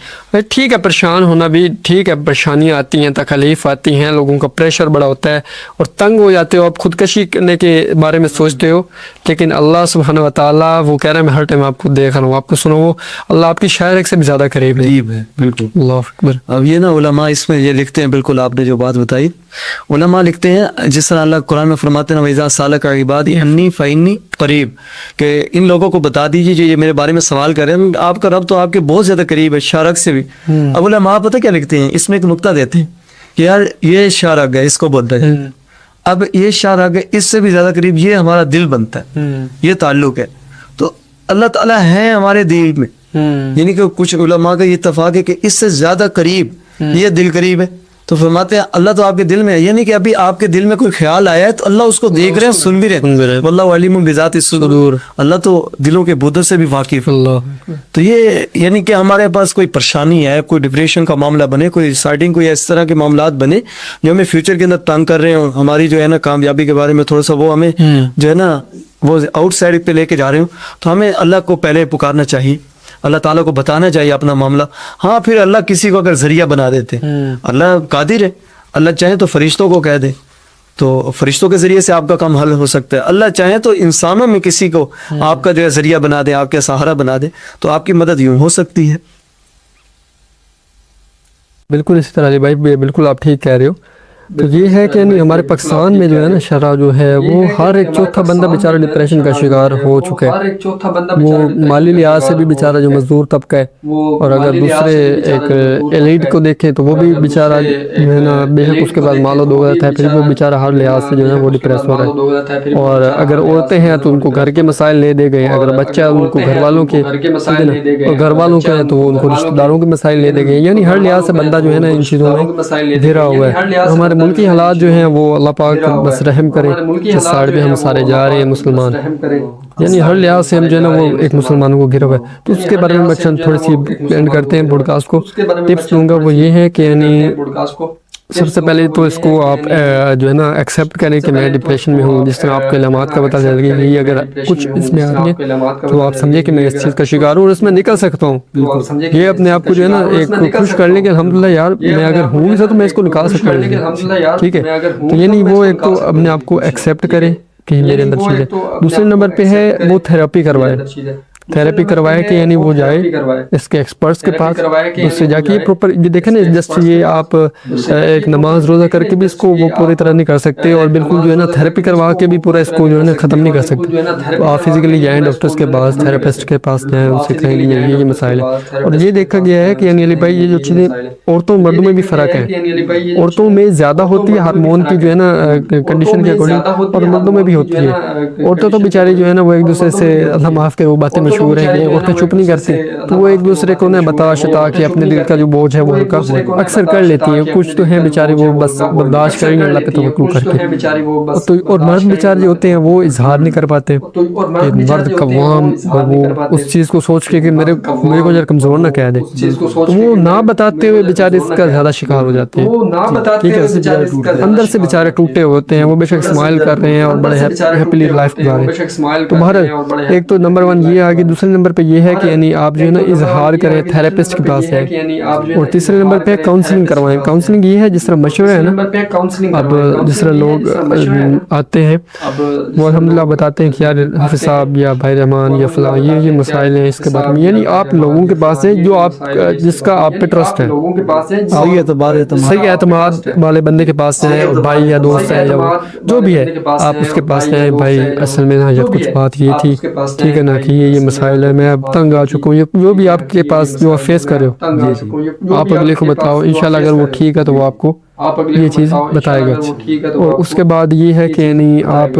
ٹھیک ہے، پریشان ہونا بھی ٹھیک ہے، پریشانیاں آتی ہیں، تکلیف آتی ہیں، لوگوں کا پریشر بڑا ہوتا ہے اور تنگ ہو جاتے ہو، آپ خودکشی کرنے کے بارے میں سوچتے ہو، لیکن اللہ سبحانہ وتعالیٰ وہ کہہ رہے ہیں میں ہر ٹائم آپ کو دیکھ رہا ہوں، آپ کو سنو، وہ اللہ آپ کی شاعر سے بھی زیادہ قریب ہے۔ بالکل۔ اللہ اکبر۔ اب یہ نا علماء اس میں یہ لکھتے ہیں، بالکل آپ نے جو بات بتائی، علماء لکھتے ہیں جس طرح اللہ قرآن میں فرماتے ہیں وَإِذَا سَأَلَكَ عِبَادِي عَنِّي فَإِنِّي قریب، کہ ان لوگوں کو بتا دیجیے جو یہ میرے بارے میں سوال کر رہے ہیں، آپ کا رب تو آپ کے بہت زیادہ قریب ہے، شارک سے بھی۔ اب علماء پتہ کیا لکھتے ہیں، اس میں ایک نقطہ دیتے ہیں کہ یار یہ شارک ہے، اس کو بولتا ہے، اب یہ شارک ہے، اس سے بھی زیادہ قریب یہ ہمارا دل بنتا ہے، یہ تعلق ہے، تو اللہ تعالیٰ ہے ہمارے دل میں، یعنی کہ کچھ علماء کا یہ اتفاق ہے کہ اس سے زیادہ قریب یہ دل قریب ہے۔ تو فرماتے ہیں اللہ تو آپ کے دل میں ہے، یعنی کہ ابھی آپ کے دل میں کوئی خیال آیا ہے تو اللہ اس کو دیکھ رہے ہیں، سن بھی رہے ہیں، واللہ علیم بذات الصدور، اللہ تو دلوں کے بودر سے بھی واقف ہے۔ اللہ تو یہ یعنی کہ ہمارے پاس کوئی پریشانی ہے، کوئی ڈپریشن کا معاملہ بنے، کوئی سائڈنگ، کوئی اس طرح کے معاملات بنے جو ہمیں فیوچر کے اندر تنگ کر رہے ہوں، ہماری جو ہے نا کامیابی کے بارے میں تھوڑا سا وہ ہمیں جو ہے نا وہ آؤٹ سائڈ پہ لے کے جا رہے ہوں، تو ہمیں اللہ کو پہلے پکارنا چاہیے، اللہ تعالیٰ کو بتانا چاہیے اپنا معاملہ۔ ہاں پھر اللہ کسی کو اگر ذریعہ بنا دیتے، اللہ قادر ہے، اللہ چاہے تو فرشتوں کو کہہ دے تو فرشتوں کے ذریعے سے آپ کا کام حل ہو سکتا ہے، اللہ چاہے تو انسانوں میں کسی کو آپ کا جو ہے ذریعہ بنا دے، آپ کا سہارا بنا دے، تو آپ کی مدد یوں ہو سکتی ہے۔ بالکل اسی طرح علی بھائی، بالکل آپ ٹھیک کہہ رہے ہو۔ تو یہ ہے کہ یعنی ہمارے پاکستان میں جو ہے نا شرح جو ہے وہ ہر ایک چوتھا بندہ بیچارہ ڈپریشن کا شکار ہو چکا ہے، وہ مالی لحاظ سے بھی بیچارہ جو مزدور طبقہ ہے، اور اگر دوسرے ایک ایلیٹ کو دیکھیں تو وہ بھی بیچارہ جو ہے نا بے شک اس کے بعد مال و دولت ہے، پھر وہ بیچارہ ہر لحاظ سے جو ہے وہ ڈپریس ہو رہا ہے، اور اگر عورتیں ہیں تو ان کو گھر کے مسائل لے دے گئے، اگر بچہ ان کو گھر والوں کے، اور گھر والوں کے ہیں تو ان کو رشتہ داروں کے مسائل لے دے گئے، یعنی ہر لحاظ سے بندہ جو ہے نا ان چیزوں میں گھرا ہوا ہے۔ ہمارے ملکی حالات جو ہیں وہ اللہ پاک بس رحم کرے، جس سائڈ پہ ہم سارے جا رہے ہیں مسلمان، یعنی ہر لحاظ سے ہم جو ہے نا وہ ایک مسلمانوں کو گھرا ہوا ہے۔ تو اس کے بارے میں چند تھوڑی سی اینڈ کرتے ہیں پوڈ کاسٹ کو، ٹپس دوں گا، وہ یہ ہے کہ یعنی سب سے پہلے تو اس کو آپ جو ہے نا ایکسیپٹ کریں کہ میں ڈپریشن میں ہوں، جس طرح آپ کے علامات کا پتہ چل گیا، یہ اگر کچھ اس میں آ گیا تو آپ سمجھیں کہ میں اس چیز کا شکار ہوں اور اس میں نکل سکتا ہوں، یہ اپنے آپ کو جو ہے نا ایک خوش کر لیں کہ الحمدللہ یار میں اگر ہوں تو میں اس کو نکال سکتا ہوں، ٹھیک ہے۔ تو یعنی وہ ایک تو اپنے آپ کو ایکسیپٹ کریں کہ میرے اندر چیز ہے۔ دوسرے نمبر پہ ہے وہ تھیراپی کروائے، تھیراپی کروائے کہ یعنی وہ جائے اس کے ایکسپرٹس کے پاس، اس سے جا کے یہ پروپر یہ دیکھیں نا، جسٹ یہ آپ ایک نماز روزہ کر کے بھی اس کو وہ پوری طرح نہیں کر سکتے، اور بالکل جو ہے نا تھیراپی کروا کے بھی پورا اس کو جو ہے نا ختم نہیں کر سکتے، تو آپ فزیکلی جائیں ڈاکٹرس کے پاس، تھیراپسٹ کے پاس جائیں، ان سے کہیں کہ یہ مسائل ہے۔ اور یہ دیکھا گیا ہے کہ یعنی علی بھائی یہ جو چیزیں عورتوں مردوں میں بھی فرق ہے، عورتوں میں زیادہ ہوتی ہے ہارمون کی جو ہے نا کنڈیشن کے اکارڈنگ، اور مردوں میں بھی ہوتی ہے۔ عورتوں تو بیچاری جو ہے نا وہ ایک دوسرے سے اللہ معاف کے وہ باتیں مشہور ہیں کہ عورتیں چپ نہیں کرتی، تو وہ ایک دوسرے کو نہ بتا شتا کہ اپنے دل کا جو بوجھ ہے وہ ہلکا اکثر کر لیتی ہیں، کچھ تو ہیں بیچارے وہ بس برداشت کریں گے اللہ پہ توکل کر کے، اور مرد بیچارے جو ہوتے ہیں وہ اظہار نہیں کر پاتے، مرد قوام، اور وہ اس چیز کو سوچ کے کہ میرے کو ذرا کمزور نہ کہہ دے، تو وہ نہ بتاتے ہوئے بیچارے اس کا زیادہ شکار ہو جاتے ہیں، ٹھیک ہے، اندر سے بیچارے ٹوٹے ہوتے ہیں، وہ بے شک اسمائل کر رہے ہیں اور بڑے ہیپیلی لائف گزار رہے ہیں۔ تو بہرحال ایک تو نمبر 1 یہ آ کہ دوسرے نمبر پہ یہ ہے کہ یعنی آپ جو ہے نا اظہار کریں تھراپسٹ کے پاس ہے، اور تیسرے نمبر پہ کاؤنسلنگ کروائیں. کاؤنسلنگ یہ ہے جس طرح مشورہ ہے نا، اب جس طرح لوگ آتے ہیں وہ الحمدللہ بتاتے ہیں کہ یار حافظ صاحب یا بھائی رحمان یا فلاں یہ مسائل ہیں اس کے بارے میں، یعنی آپ لوگوں کے پاس ہے جو آپ جس کا آپ پہ ٹرسٹ ہے، صحیح اعتماد والے بندے کے پاس ہے، اور بھائی یا دوست ہے یا جو بھی ہے آپ اس کے پاس ہیں. بھائی اصل میں نا یہ کچھ بات یہ تھی، ٹھیک ہے نا، کہ یہ مسائل ہے، میں اب تنگ آ چکا ہوں، جو بھی آپ کے پاس جو آپ فیس کر رہے ہو آپ اگلے کو بتاؤ. انشاءاللہ اگر وہ ٹھیک ہے تو وہ آپ کو یہ چیز بتائے گا. اور اس کے بعد یہ ہے کہ یعنی آپ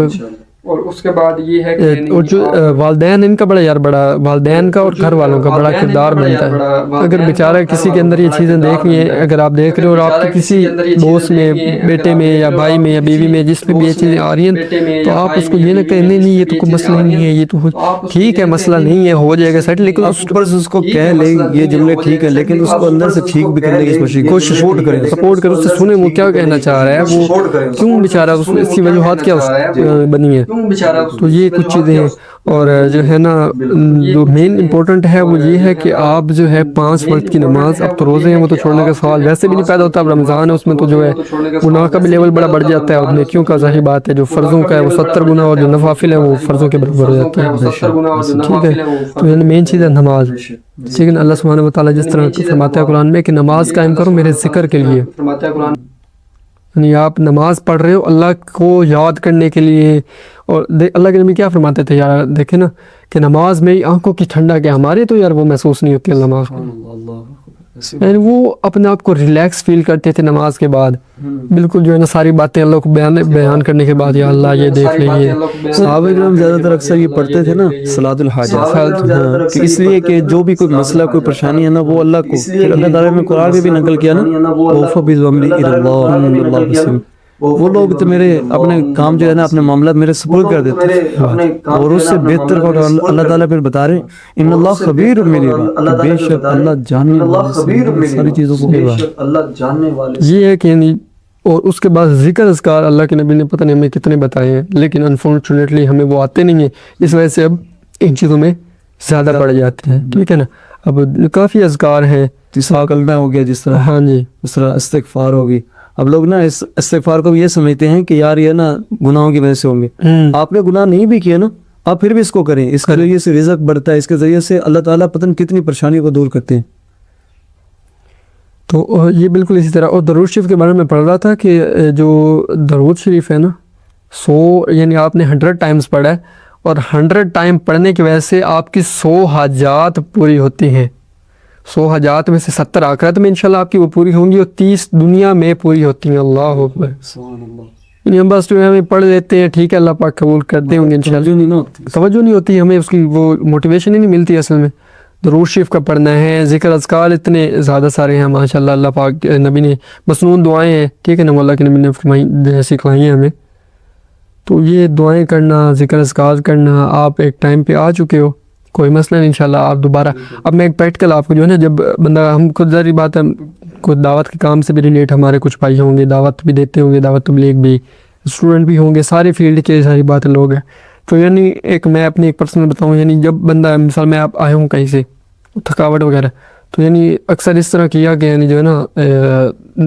اور جو والدین ان کا بڑا والدین کا اور گھر والوں کا بڑا کردار بنتا ہے. اگر بیچارہ کسی کے اندر یہ چیزیں دیکھ رہی ہیں، اگر آپ دیکھ رہے ہو اور آپ کے کسی دوست میں، بیٹے میں یا بھائی میں یا بیوی میں جس میں بھی یہ چیزیں آ رہی ہیں، تو آپ اس کو یہ نہ کہیں نہیں یہ تو کوئی مسئلہ نہیں ہے، یہ تو ٹھیک ہے، مسئلہ نہیں ہے، ہو جائے گا سیٹ، لیکن اس کو کہہ لیں یہ جملے ٹھیک ہے، لیکن اس کو اندر سے ٹھیک بھی کرنے کی کوشش سپورٹ کرو، اس سے سنیں وہ کیا کہنا چاہ رہا ہے، وہ کیوں بیچارہ اس کی وجوہات کیا بنی ہے. تو یہ کچھ چیزیں ہیں. اور جو ہے نا جو مین امپورٹنٹ ہے وہ یہ ہے کہ آپ جو ہے 5 وقت کی نماز، اب تو روزے ہیں وہ تو چھوڑنے کا سوال ویسے بھی نہیں پیدا ہوتا، اب رمضان ہے اس میں تو جو ہے گناہ کا بھی لیول بڑا بڑھ جاتا ہے، اور نیکیوں کا ظاہر بات ہے جو فرضوں کا ہے وہ 70 گنا اور جو نوافل ہیں وہ فرضوں کے برابر ہو جاتے ہیں. ٹھیک ہے، تو یعنی مین چیز ہے نماز. لیکن اللہ سبحانہ و تعالیٰ جس طرح فرماتا ہے قرآن میں کہ نماز قائم کرو میرے ذکر کے لیے، یعنی آپ نماز پڑھ رہے ہو اللہ کو یاد کرنے کے لیے. اور اللہ کے نبی کیا فرماتے تھے یار، دیکھیں نا کہ نماز میری آنکھوں کی ٹھنڈک ہے، ہمارے تو یار وہ محسوس نہیں ہوتی نماز کو، یعنی وہ اپنے آپ کو ریلیکس فیل کرتے تھے نماز کے بعد، بالکل جو ہے نا ساری باتیں اللہ کو بیان کرنے کے بعد، یا اللہ یہ دیکھ لیجیے. صحابہ کرام زیادہ تر اکثر یہ پڑھتے تھے نا صلاۃ الحاجات، کہ اس لیے کہ جو بھی کوئی مسئلہ کوئی پریشانی ہے نا وہ اللہ کو، پھر اللہ تعالیٰ نے قرآن میں بھی نقل کیا نا وہ لوگ تو میرے اپنے کام جو ہے نا اپنے معاملات میرے سپرد کر دیتے ہیں، اور اس سے بہتر اللہ تعالیٰ پھر بتا رہے ان اللہ خبیر میری بات، بے شک اللہ جاننے والے ساری چیزوں کو. یہ ہے کہ یعنی اور اس کے بعد ذکر اذکار اللہ کے نبی نے پتہ نہیں ہمیں کتنے بتائے ہیں، لیکن انفارچونیٹلی ہمیں وہ آتے نہیں ہیں، اس وجہ سے اب ان چیزوں میں زیادہ پڑ جاتے ہیں. ٹھیک ہے نا، اب کافی اذکار ہیں، تیسرا کلمہ ہو گیا جس طرح، ہاں جی، اس طرح استغفار ہوگی. اب لوگ نا اس استغفار کو بھی یہ سمجھتے ہیں کہ یار یہ نا گناہوں کی وجہ سے ہوں گے. آپ نے گناہ نہیں بھی کیا نا، آپ پھر بھی اس کو کریں، اس کے ذریعے سے رزق بڑھتا ہے، اس کے ذریعے سے اللہ تعالیٰ پتہ نہیں کتنی پریشانیوں کو دور کرتے ہیں. تو یہ بالکل اسی طرح. اور درود شریف کے بارے میں پڑھ رہا تھا کہ جو درود شریف ہے نا 100 یعنی آپ نے 100 ٹائمز پڑھا ہے، اور 100 ٹائم پڑھنے کی وجہ سے آپ کی 100 حاجات پوری ہوتی ہیں. 100 حاجات میں سے 70 آخرت میں انشاءاللہ آپ کی وہ پوری ہوں گی، اور 30 دنیا میں پوری ہوتی ہیں. اللہ اکبر. یعنی ہم بس جو ہے ہمیں پڑھ لیتے ہیں، ٹھیک ہے اللہ پاک قبول کرتے ہوں گے انشاءاللہ، توجہ نہیں ہوتی ہمیں، اس کی وہ موٹیویشن ہی نہیں ملتی اصل میں. درود شریف کا پڑھنا ہے، ذکر اذکار اتنے زیادہ سارے ہیں ماشاءاللہ، اللہ پاک نبی نے مسنون دعائیں ہیں، ٹھیک ہے نا، اللہ کے نبی نے سکھلائی ہیں ہمیں. تو یہ دعائیں کرنا، ذکر اذکار کرنا، آپ ایک ٹائم پہ آ چکے ہو، کوئی مسئلہ نہیں انشاءاللہ آپ دوبارہ. اب میں ایک پریکٹیکل آپ کو جو ہے نا، جب بندہ ہم خود ظاہری بات ہے کوئی دعوت کے کام سے بھی ریلیٹ، ہمارے کچھ بھائی ہوں گے دعوت بھی دیتے ہوں گے، دعوت تبلیغ بھی، اسٹوڈنٹ بھی ہوں گے، سارے فیلڈ کے ساری باتیں لوگ ہیں. تو یعنی میں اپنی ایک پرسنل بتاؤں، یعنی جب بندہ مثال میں آپ آئے ہوں کہیں سے تھکاوٹ وغیرہ، تو یعنی اکثر اس طرح کیا کہ یعنی جو ہے نا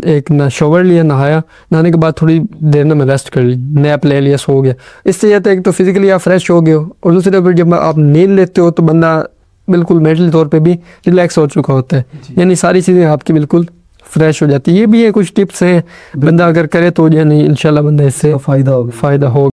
ایک نہ شاور لیا، نہایا، نہانے کے بعد تھوڑی دیر میں ریسٹ کر لی، نیپ لے لیا، سو گیا. اس سے یہ ہے ایک تو فزیکلی آپ فریش ہو گئے ہو، اور دوسری طرف جب آپ نیند لیتے ہو تو بندہ بالکل مینٹلی طور پہ بھی ریلیکس ہو چکا ہوتا ہے، یعنی ساری چیزیں آپ کی بالکل فریش ہو جاتی ہے. یہ بھی ہے کچھ ٹپس ہیں، بندہ اگر کرے تو یعنی انشاءاللہ بندہ اس سے فائدہ ہوگا.